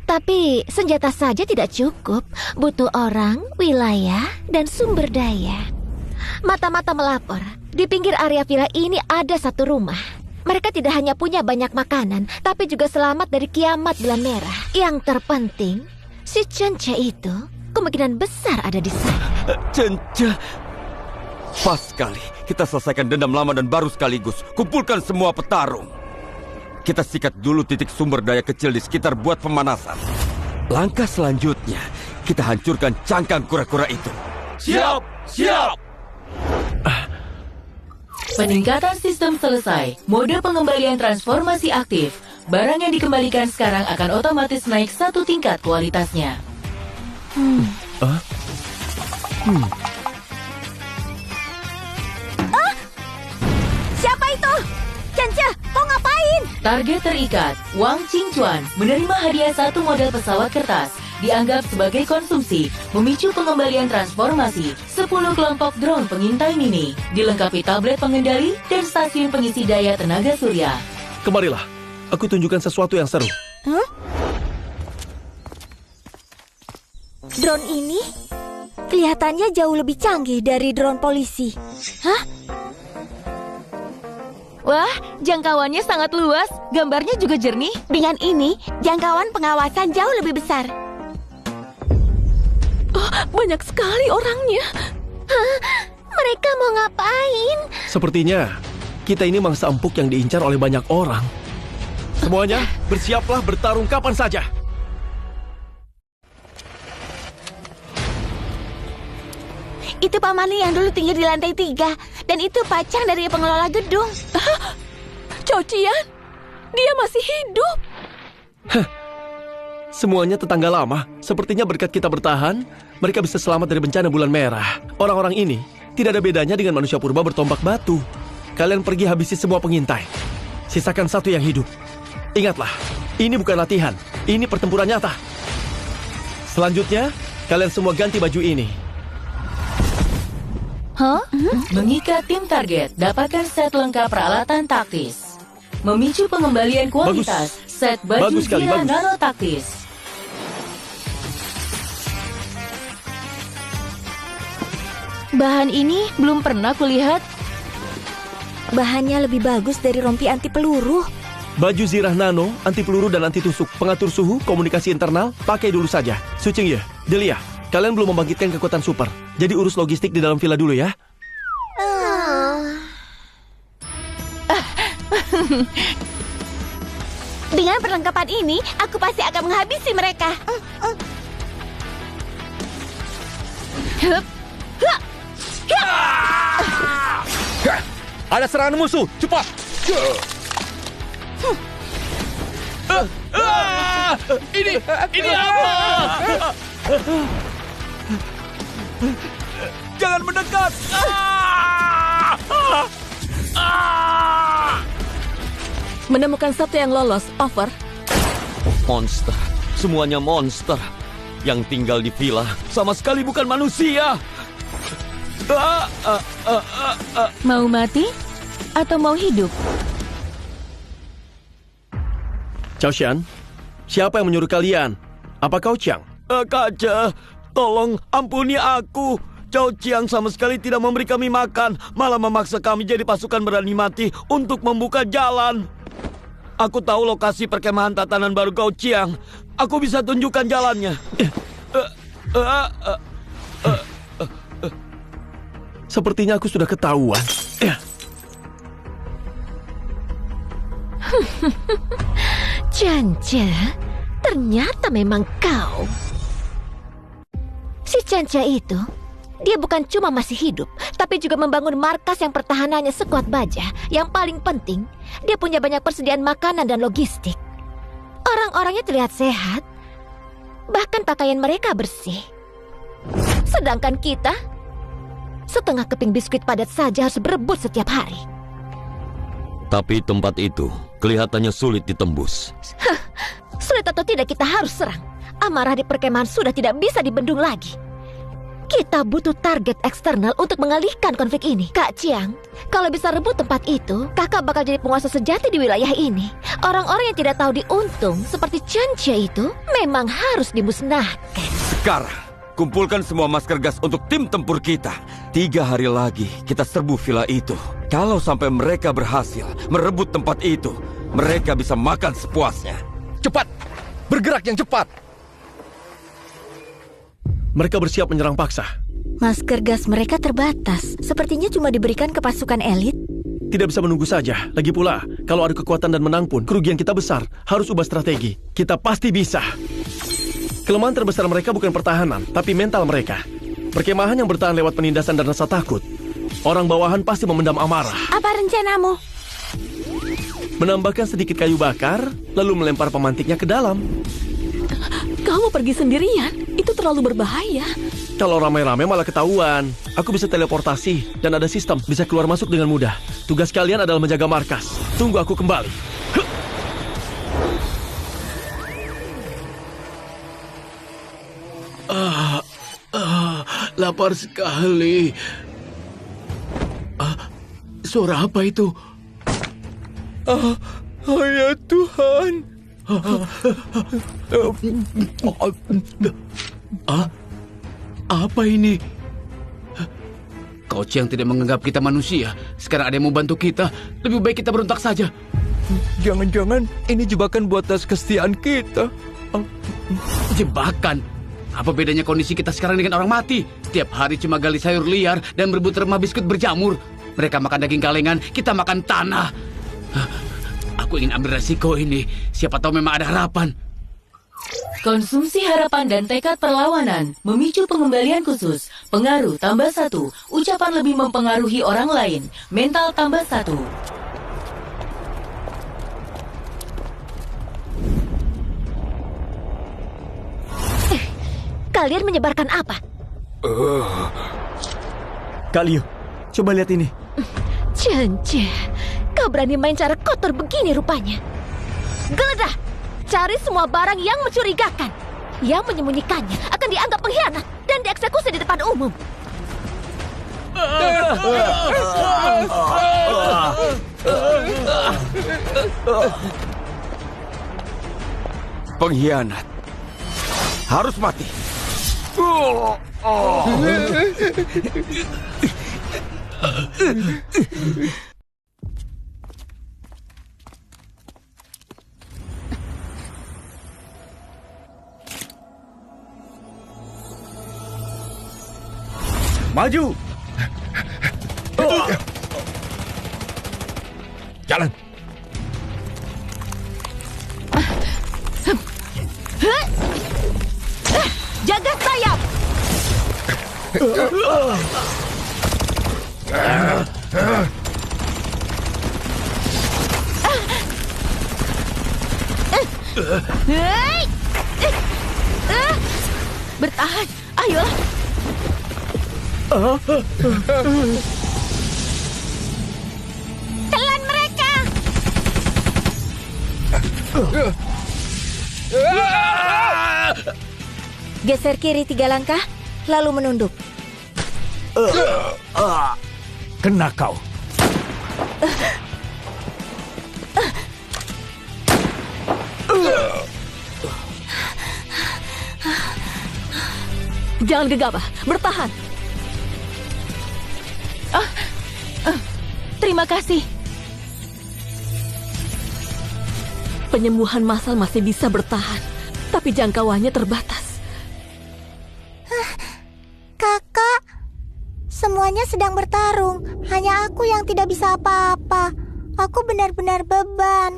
Tapi senjata saja tidak cukup. Butuh orang, wilayah, dan sumber daya. Mata-mata melapor, di pinggir area villa ini ada satu rumah. Mereka tidak hanya punya banyak makanan, tapi juga selamat dari kiamat bulan merah. Yang terpenting, si Chen-che itu kemungkinan besar ada di sana. Chen-che. Pas sekali. Kita selesaikan dendam lama dan baru sekaligus. Kumpulkan semua petarung. Kita sikat dulu titik sumber daya kecil di sekitar buat pemanasan. Langkah selanjutnya, kita hancurkan cangkang kura-kura itu. Siap, siap. Peningkatan sistem selesai. Mode pengembalian transformasi aktif. Barang yang dikembalikan sekarang akan otomatis naik 1 tingkat kualitasnya. Siapa itu? Chen-che, kau ngapain? Target terikat. Wang Qingchuan menerima hadiah 1 model pesawat kertas. Dianggap sebagai konsumsi, memicu pengembalian transformasi. 10 kelompok drone pengintai mini, dilengkapi tablet pengendali dan stasiun pengisi daya tenaga surya. Kemarilah, aku tunjukkan sesuatu yang seru. Drone ini kelihatannya jauh lebih canggih dari drone polisi. Wah, jangkauannya sangat luas. Gambarnya juga jernih. Dengan ini, jangkauan pengawasan jauh lebih besar. Oh, banyak sekali orangnya. Mereka mau ngapain? Sepertinya kita ini mangsa empuk yang diincar oleh banyak orang. Semuanya bersiaplah bertarung kapan saja. Itu Pak Mani yang dulu tinggal di lantai 3. Dan itu Pacang dari pengelola gedung. Chou Qian, dia masih hidup. Semuanya tetangga lama. Sepertinya berkat kita bertahan, mereka bisa selamat dari bencana bulan merah. Orang-orang ini tidak ada bedanya dengan manusia purba bertombak batu. Kalian pergi habisi semua pengintai. Sisakan 1 yang hidup. Ingatlah, ini bukan latihan. Ini pertempuran nyata. Selanjutnya, kalian semua ganti baju ini. Mengikat tim target, dapatkan set lengkap peralatan taktis. Memicu pengembalian kualitas, set baju Bagus sekali, Zira bagus. nano taktis. Bahan ini belum pernah kulihat. Bahannya lebih bagus dari rompi anti peluru. Baju Zirah Nano, anti peluru dan anti tusuk, pengatur suhu, komunikasi internal, pakai dulu saja. Su Chingye, Delia, kalian belum membangkitkan kekuatan super. Jadi urus logistik di dalam villa dulu ya. Dengan perlengkapan ini, aku pasti akan menghabisi mereka. Ada serangan musuh, cepat! Ini apa? Jangan mendekat! Menemukan 1 yang lolos, over. Monster. Semuanya monster. Yang tinggal di villa sama sekali bukan manusia. Mau mati atau mau hidup? Chao Xian, siapa yang menyuruh kalian? Apa kau Chiang? Kaca, tolong ampuni aku. Chou Qiang sama sekali tidak memberi kami makan, malah memaksa kami jadi pasukan berani mati untuk membuka jalan. Aku tahu lokasi perkemahan tatanan baru Gao Qiang. Aku bisa tunjukkan jalannya. Sepertinya aku sudah ketahuan. Canja, ternyata memang kau. Si Canja itu, dia bukan cuma masih hidup, tapi juga membangun markas yang pertahanannya sekuat baja. Yang paling penting, dia punya banyak persediaan makanan dan logistik. Orang-orangnya terlihat sehat, bahkan pakaian mereka bersih. Sedangkan kita, setengah keping biskuit padat saja harus berebut setiap hari. Tapi tempat itu kelihatannya sulit ditembus. Sulit atau tidak, kita harus serang. Amarah di perkemahan sudah tidak bisa dibendung lagi. Kita butuh target eksternal untuk mengalihkan konflik ini. Kak Chiang, kalau bisa rebut tempat itu, kakak bakal jadi penguasa sejati di wilayah ini. Orang-orang yang tidak tahu diuntung seperti Canja itu memang harus dimusnahkan. Sekarang, kumpulkan semua masker gas untuk tim tempur kita. 3 hari lagi kita serbu villa itu. Kalau sampai mereka berhasil merebut tempat itu, mereka bisa makan sepuasnya. Cepat! Bergerak yang cepat! Mereka bersiap menyerang paksa. Masker gas mereka terbatas. Sepertinya cuma diberikan ke pasukan elit. Tidak bisa menunggu saja. Lagi pula, kalau ada kekuatan dan menang pun, kerugian kita besar. Harus ubah strategi. Kita pasti bisa. Kelemahan terbesar mereka bukan pertahanan, tapi mental mereka. Perkemahan yang bertahan lewat penindasan dan rasa takut. Orang bawahan pasti memendam amarah. Apa rencanamu? Menambahkan sedikit kayu bakar, lalu melempar pemantiknya ke dalam. Kamu pergi sendirian? Itu terlalu berbahaya. Kalau ramai-ramai malah ketahuan. Aku bisa teleportasi dan ada sistem bisa keluar masuk dengan mudah. Tugas kalian adalah menjaga markas. Tunggu aku kembali. Lapar sekali. Suara apa itu? Ya Tuhan. Apa ini? Kau Chiang tidak menganggap kita manusia. Sekarang ada yang mau bantu kita. Lebih baik kita berontak saja. Jangan-jangan ini jebakan buat tes kesetiaan kita. Jebakan? Apa bedanya kondisi kita sekarang dengan orang mati? Setiap hari cuma gali sayur liar dan berebut remah biskuit berjamur. Mereka makan daging kalengan, kita makan tanah. Aku ingin ambil resiko ini. Siapa tahu memang ada harapan. Konsumsi harapan dan tekad perlawanan memicu pengembalian khusus. Pengaruh tambah 1. Ucapan lebih mempengaruhi orang lain. Mental tambah 1. Kalian menyebarkan apa? Kak Liu, coba lihat ini. Canja, kau berani main cara kotor begini rupanya. Geledah, cari semua barang yang mencurigakan. Yang menyembunyikannya akan dianggap pengkhianat dan dieksekusi di depan umum. Pengkhianat harus mati. Maju! Jalan! Jaga sayap! Bertahan, ayolah. Telan mereka! Geser kiri 3 langkah, lalu menunduk. Kena kau. Jangan gegabah, bertahan. Terima kasih. Penyembuhan massal masih bisa bertahan. tapi jangkauannya terbatas. Kakak, semuanya sedang bertarung. Hanya aku yang tidak bisa apa-apa. Aku benar-benar beban.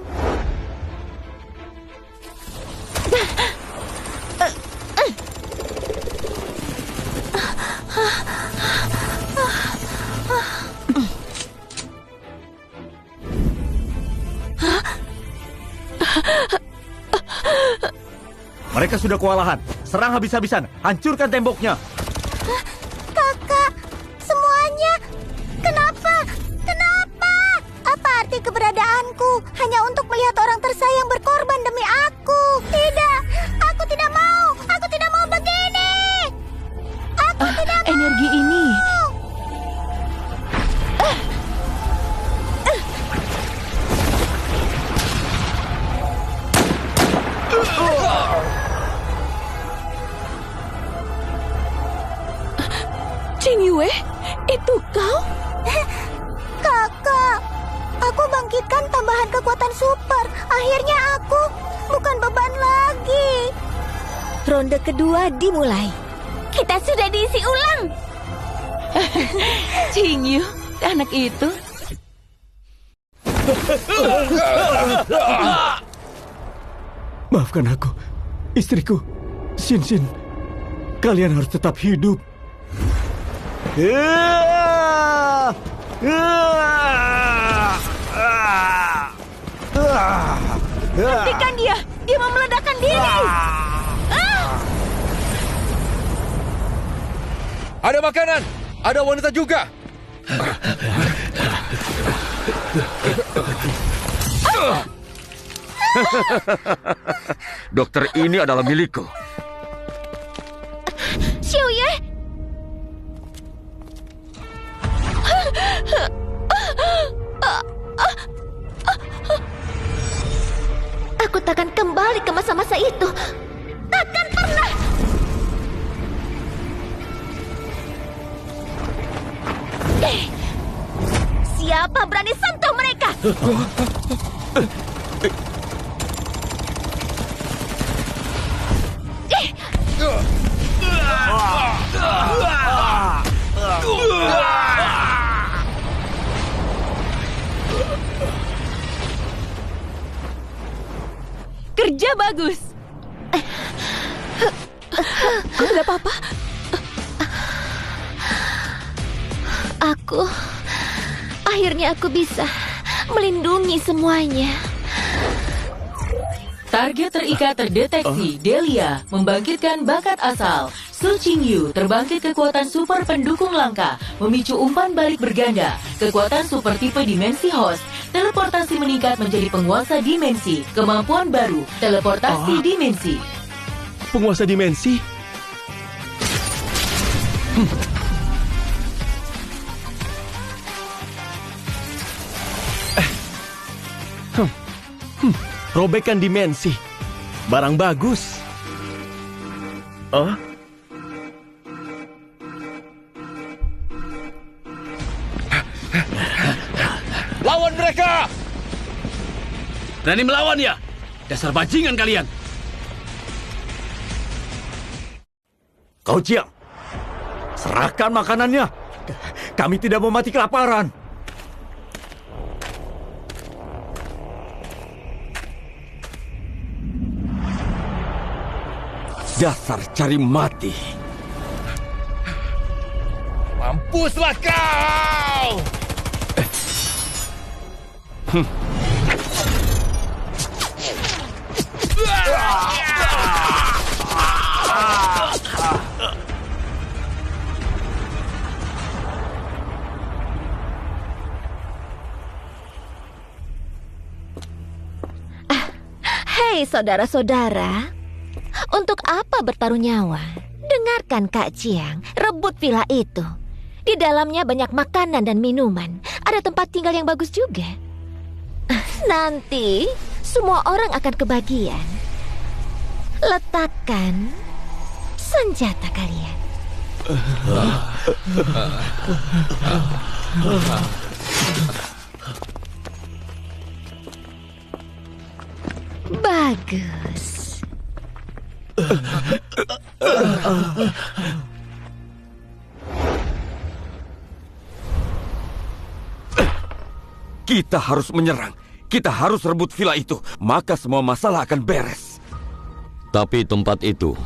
Mereka sudah kewalahan. Serang habis-habisan. Hancurkan temboknya. Kakak, semuanya. Kenapa? Kenapa? Apa arti keberadaanku? Hanya untuk melihat orang tersayang berkorban demi aku. Tidak, aku tidak mau. Aku tidak mau begini. Aku tidak mau. Energi ini. Qingyue, itu kau? Kakak, aku bangkitkan tambahan kekuatan super. Akhirnya aku bukan beban lagi. Ronde kedua dimulai. Kita sudah diisi ulang. Qingyu, anak itu. Maafkan aku, istriku, Xin. Kalian harus tetap hidup. Hentikan dia! Dia mau meledakkan diri! Ada makanan! Ada wanita juga! Dokter ini adalah milikku. Xiuye! Aku takkan kembali ke masa-masa itu. Takkan pernah. Siapa berani sentuh mereka? Kerja bagus. Kau tidak apa-apa? Akhirnya aku bisa melindungi semuanya. Target terikat terdeteksi. Delia membangkitkan bakat asal. Su Qingyu terbangkit kekuatan super pendukung langka, memicu umpan balik berganda, kekuatan super tipe dimensi host, teleportasi meningkat menjadi penguasa dimensi, kemampuan baru, teleportasi dimensi. Penguasa dimensi? Robekan dimensi. Barang bagus. Lawan mereka! Berani melawan ya? Dasar bajingan kalian. Kau Jiang, serahkan makanannya. Kami tidak mau mati kelaparan. Dasar cari mati. Mampuslah kau! Hei saudara-saudara, untuk apa bertaruh nyawa? Dengarkan Kak Jiang, rebut villa itu. Di dalamnya banyak makanan dan minuman. Ada tempat tinggal yang bagus juga. Nanti semua orang akan kebagian. Letakkan senjata kalian. Bagus. Kita harus menyerang. Kita harus rebut villa itu. Maka semua masalah akan beres. Tapi tempat itu,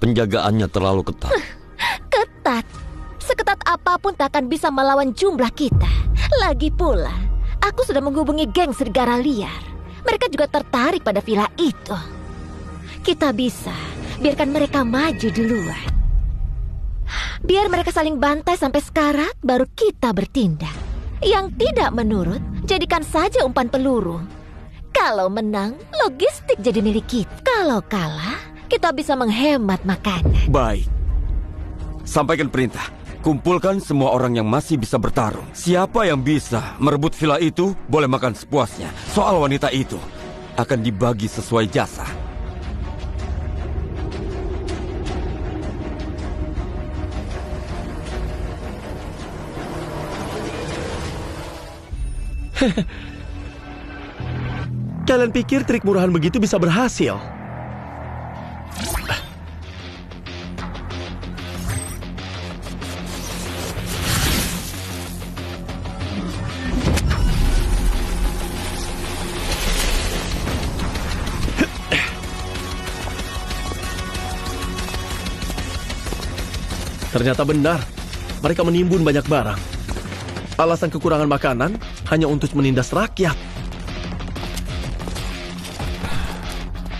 penjagaannya terlalu ketat. Ketat. Seketat apapun tak akan bisa melawan jumlah kita. Lagi pula, aku sudah menghubungi geng serigala liar. Mereka juga tertarik pada villa itu. Kita bisa biarkan mereka maju duluan. Biar mereka saling bantai sampai sekarat, baru kita bertindak. Yang tidak menurut, jadikan saja umpan peluru. Kalau menang, logistik jadi milik kita. Kalau kalah, kita bisa menghemat makanan. Baik. Sampaikan perintah. Kumpulkan semua orang yang masih bisa bertarung. Siapa yang bisa merebut villa itu, boleh makan sepuasnya. Soal wanita itu, akan dibagi sesuai jasa. Kalian pikir trik murahan begitu bisa berhasil? Ternyata benar, mereka menimbun banyak barang. Alasan kekurangan makanan hanya untuk menindas rakyat.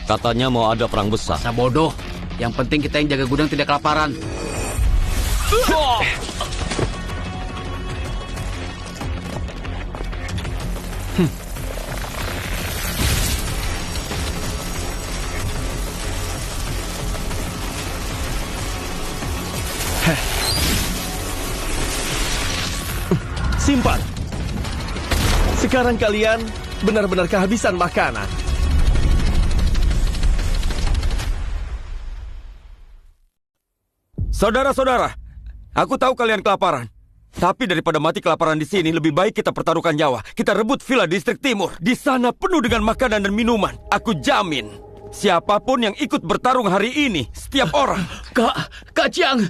Katanya mau ada perang besar. Masa bodoh. Yang penting kita yang jaga gudang tidak kelaparan. Simpan. Sekarang kalian benar-benar kehabisan makanan. Saudara-saudara, aku tahu kalian kelaparan. Tapi daripada mati kelaparan di sini, lebih baik kita pertaruhkan nyawa. Kita rebut villa distrik timur. Di sana penuh dengan makanan dan minuman. Aku jamin, siapapun yang ikut bertarung hari ini, setiap orang. Kak Chiang,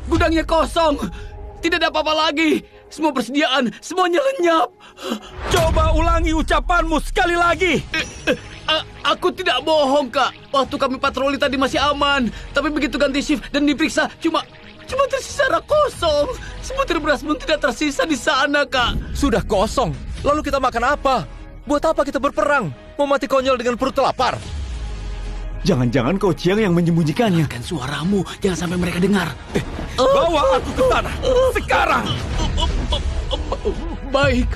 gudangnya kosong. Tidak ada apa-apa lagi. Semua persediaan, semuanya lenyap. Coba ulangi ucapanmu sekali lagi. Aku tidak bohong, Kak. Waktu kami patroli tadi masih aman. Tapi begitu ganti shift dan diperiksa, cuma tersisa rak kosong. Sebutir beras pun tidak tersisa di sana, Kak. Sudah kosong. Lalu kita makan apa? Buat apa kita berperang? Mau mati konyol dengan perut lapar? Jangan-jangan Kau Chiang yang menyembunyikannya. Kan suaramu, jangan sampai mereka dengar. Bawa aku ke sana sekarang. Baik.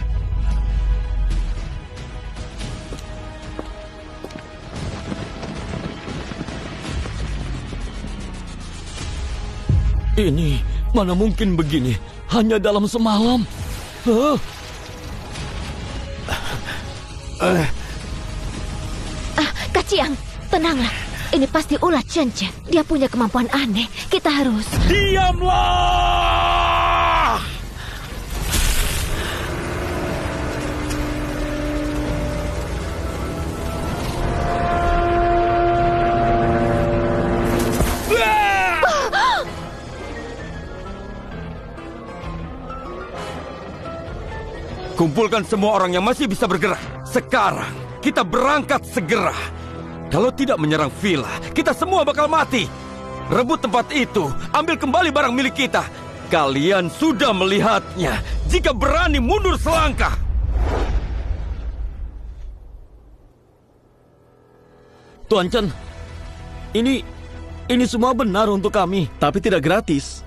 Ini mana mungkin begini? Hanya dalam semalam. Kak Chiang, tenanglah. Ini pasti ulah Chen Chen. Dia punya kemampuan aneh. Kita harus... Diamlah! Kumpulkan semua orang yang masih bisa bergerak. Sekarang, kita berangkat segera. Kalau tidak menyerang villa, kita semua bakal mati. Rebut tempat itu, ambil kembali barang milik kita. Kalian sudah melihatnya. Jika berani mundur selangkah. Tuan Chen, ini semua benar untuk kami. Tapi tidak gratis.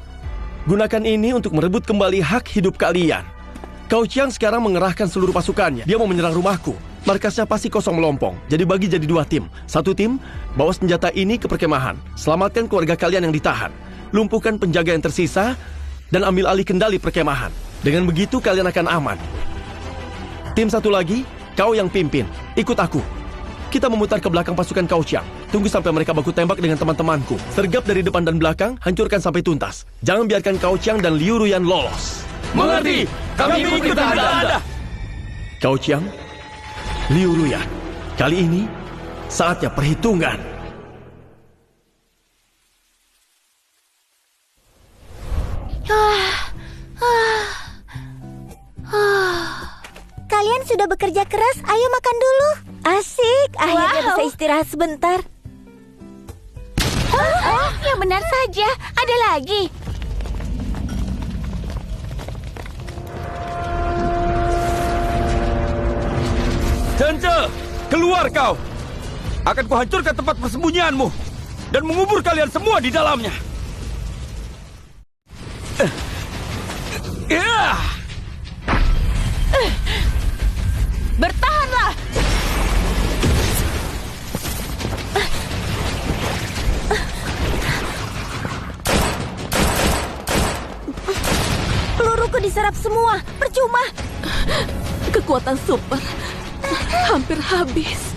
Gunakan ini untuk merebut kembali hak hidup kalian. Kau Chiang sekarang mengerahkan seluruh pasukannya. Dia mau menyerang rumahku. Markasnya pasti kosong melompong. Jadi bagi jadi 2 tim. Satu tim, bawa senjata ini ke perkemahan. Selamatkan keluarga kalian yang ditahan. Lumpuhkan penjaga yang tersisa. Dan ambil alih kendali perkemahan. Dengan begitu kalian akan aman. Tim satu lagi, kau yang pimpin. Ikut aku. Kita memutar ke belakang pasukan Kau Chiang. Tunggu sampai mereka baku tembak dengan teman-temanku. Sergap dari depan dan belakang, hancurkan sampai tuntas. Jangan biarkan Kau Chiang dan Liu Ruyan lolos. Mengerti? Kami ikut Anda. Kau Chiang, Liu Ruyan, kali ini Saatnya perhitungan. Kalian sudah bekerja keras, ayo makan dulu. Asik, akhirnya bisa istirahat sebentar. Yang benar saja, ada lagi. Cence, keluar kau! Akan kuhancurkan tempat persembunyianmu dan mengubur kalian semua di dalamnya. Bertahanlah! Peluruku diserap semua, percuma. Kekuatan super hampir habis.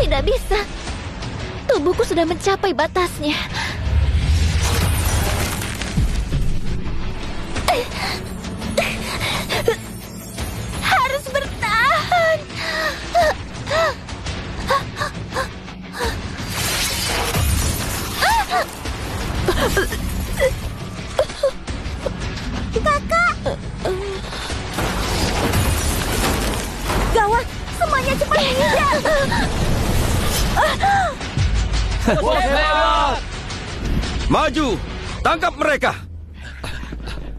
Tidak bisa. Tubuhku sudah mencapai batasnya. Harus bertahan. Kakak. Gawat, semuanya cepat menghindar. Maju, tangkap mereka.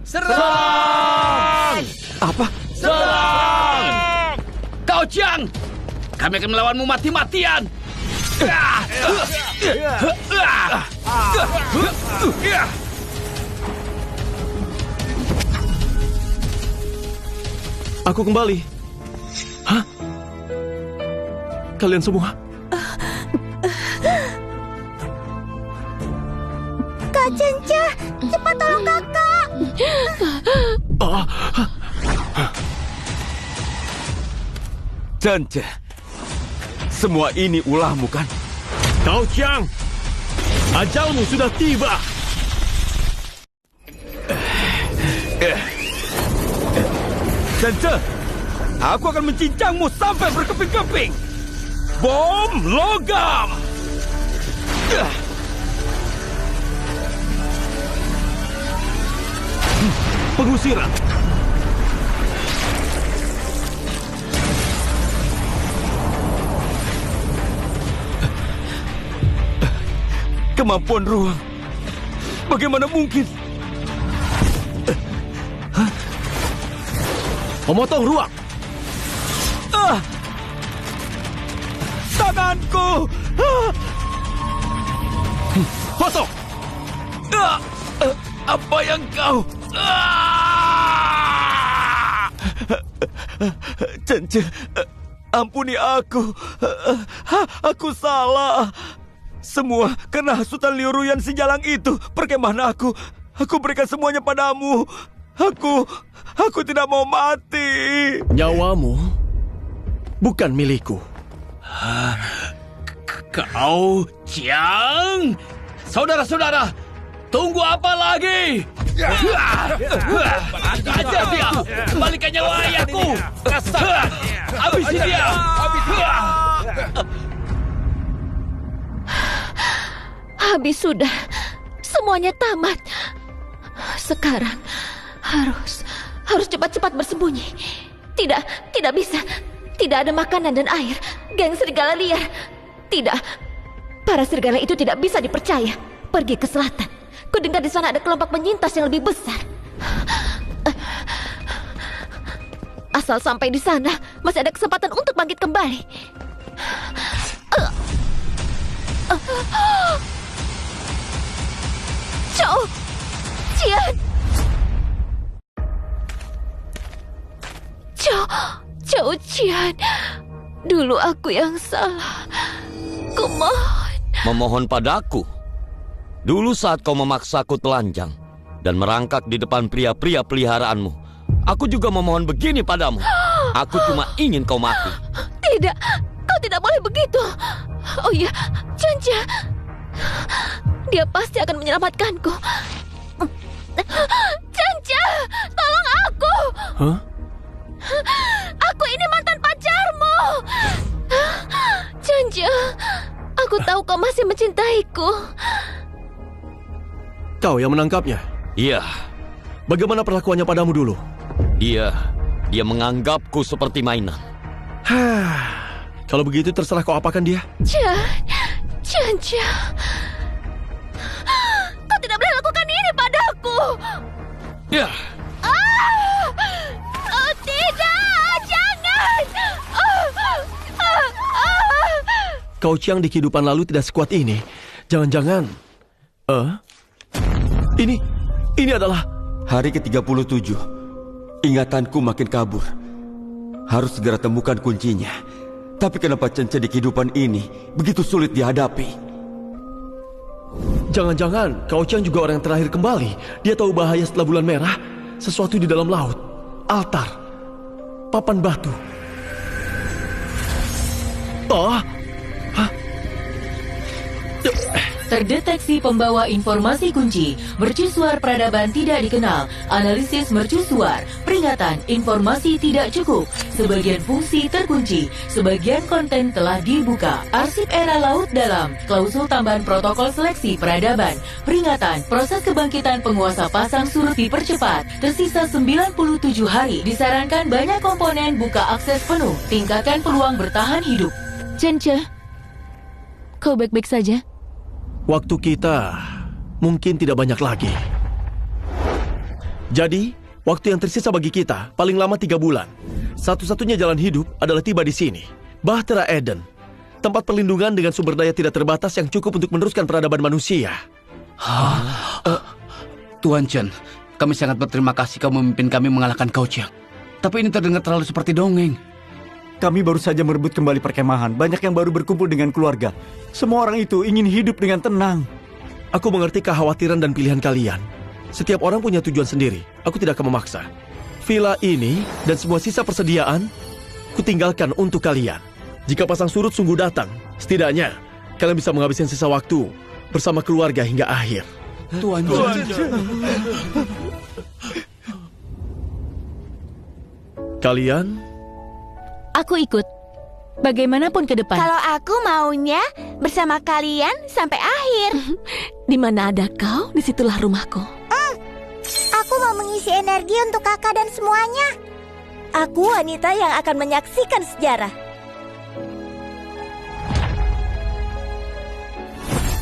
Serang! Apa? Serang! Kau Jiang, kami akan melawanmu mati-matian. Aku kembali. Hah? Kalian semua? Kak Cence, cepat tolong kakak. Cence, semua ini ulahmu kan? Kau Jiang, ajalmu sudah tiba. Cence, aku akan mencincangmu sampai berkeping-keping. Bom logam! Pengusiran. Kemampuan ruang. Bagaimana mungkin? Memotong ruang. Tanganku! Potong! Apa yang kau... Cence, ampuni aku. Aku salah. Semua karena hasutan Liu Ruyan si jalang itu. Perkemahan aku berikan semuanya padamu. Aku tidak mau mati. Nyawamu bukan milikku. Kau Jiang, saudara-saudara, tunggu apa lagi? Ajar dia, kembalikan nyawa ayahku. Habisi dia. Habis sudah. Semuanya tamat. Sekarang harus cepat-cepat bersembunyi. Tidak bisa. Tidak ada makanan dan air. Geng serigala liar. Tidak. Para serigala itu tidak bisa dipercaya. Pergi ke selatan. Kudengar di sana ada kelompok penyintas yang lebih besar. Asal sampai di sana, masih ada kesempatan untuk bangkit kembali. Chou Jian. Chou Jian. Dulu aku yang salah. Kumohon. Memohon padaku? Dulu saat kau memaksaku telanjang dan merangkak di depan pria-pria peliharaanmu, aku juga memohon begini padamu. Aku cuma ingin kau mati. Tidak, kau tidak boleh begitu. Oh iya, Cence. Dia pasti akan menyelamatkanku. Cence, tolong aku. Hah? Aku ini mantan pacarmu. kau masih mencintaiku. Kau yang menangkapnya? Iya. Bagaimana perlakuannya padamu dulu? Dia menganggapku seperti mainan. Kalau begitu terserah kau apakan dia. Jan. Kau tidak boleh lakukan ini padaku. Ya. Oh, tidak, jangan. Kau Chiang di kehidupan lalu tidak sekuat ini. Jangan-jangan... Ini adalah... Hari ke-37. Ingatanku makin kabur. Harus segera temukan kuncinya. Tapi kenapa Chen di kehidupan ini begitu sulit dihadapi? Jangan-jangan Kau Chiang juga orang yang terakhir kembali. Dia tahu bahaya setelah bulan merah. Sesuatu di dalam laut. Altar. Papan batu. Terdeteksi pembawa informasi kunci. Mercusuar peradaban tidak dikenal. Analisis mercusuar. Peringatan, informasi tidak cukup. Sebagian fungsi terkunci. Sebagian konten telah dibuka. Arsip era laut dalam. Klausul tambahan protokol seleksi peradaban. Peringatan, proses kebangkitan penguasa pasang surut dipercepat. Tersisa 97 hari. Disarankan banyak komponen buka akses penuh. Tingkatkan peluang bertahan hidup. Cence, kau baik-baik saja? Waktu kita mungkin tidak banyak lagi. Jadi, waktu yang tersisa bagi kita paling lama 3 bulan. Satu-satunya jalan hidup adalah tiba di sini. Bahtera Eden. Tempat perlindungan dengan sumber daya tidak terbatas yang cukup untuk meneruskan peradaban manusia. Tuan Chen, kami sangat berterima kasih kau memimpin kami mengalahkan Kau Chiang. Tapi ini terdengar terlalu seperti dongeng. Kami baru saja merebut kembali perkemahan. Banyak yang baru berkumpul dengan keluarga. Semua orang itu ingin hidup dengan tenang. Aku mengerti kekhawatiran dan pilihan kalian. Setiap orang punya tujuan sendiri. Aku tidak akan memaksa. Villa ini dan semua sisa persediaan kutinggalkan untuk kalian. Jika pasang surut sungguh datang, setidaknya kalian bisa menghabiskan sisa waktu bersama keluarga hingga akhir. Tuan. Kalian? Aku ikut. Bagaimanapun ke depan. Kalau aku maunya bersama kalian sampai akhir. Di mana ada kau, disitulah rumahku. Aku mau mengisi energi untuk kakak dan semuanya. Aku wanita yang akan menyaksikan sejarah.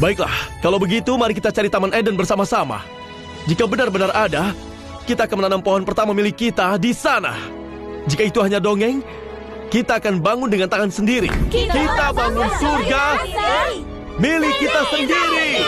Baiklah, kalau begitu mari kita cari Taman Eden bersama-sama. Jika benar-benar ada, kita akan menanam pohon pertama milik kita di sana. Jika itu hanya dongeng, kita akan bangun dengan tangan sendiri. Kita bangun surga milik kita sendiri.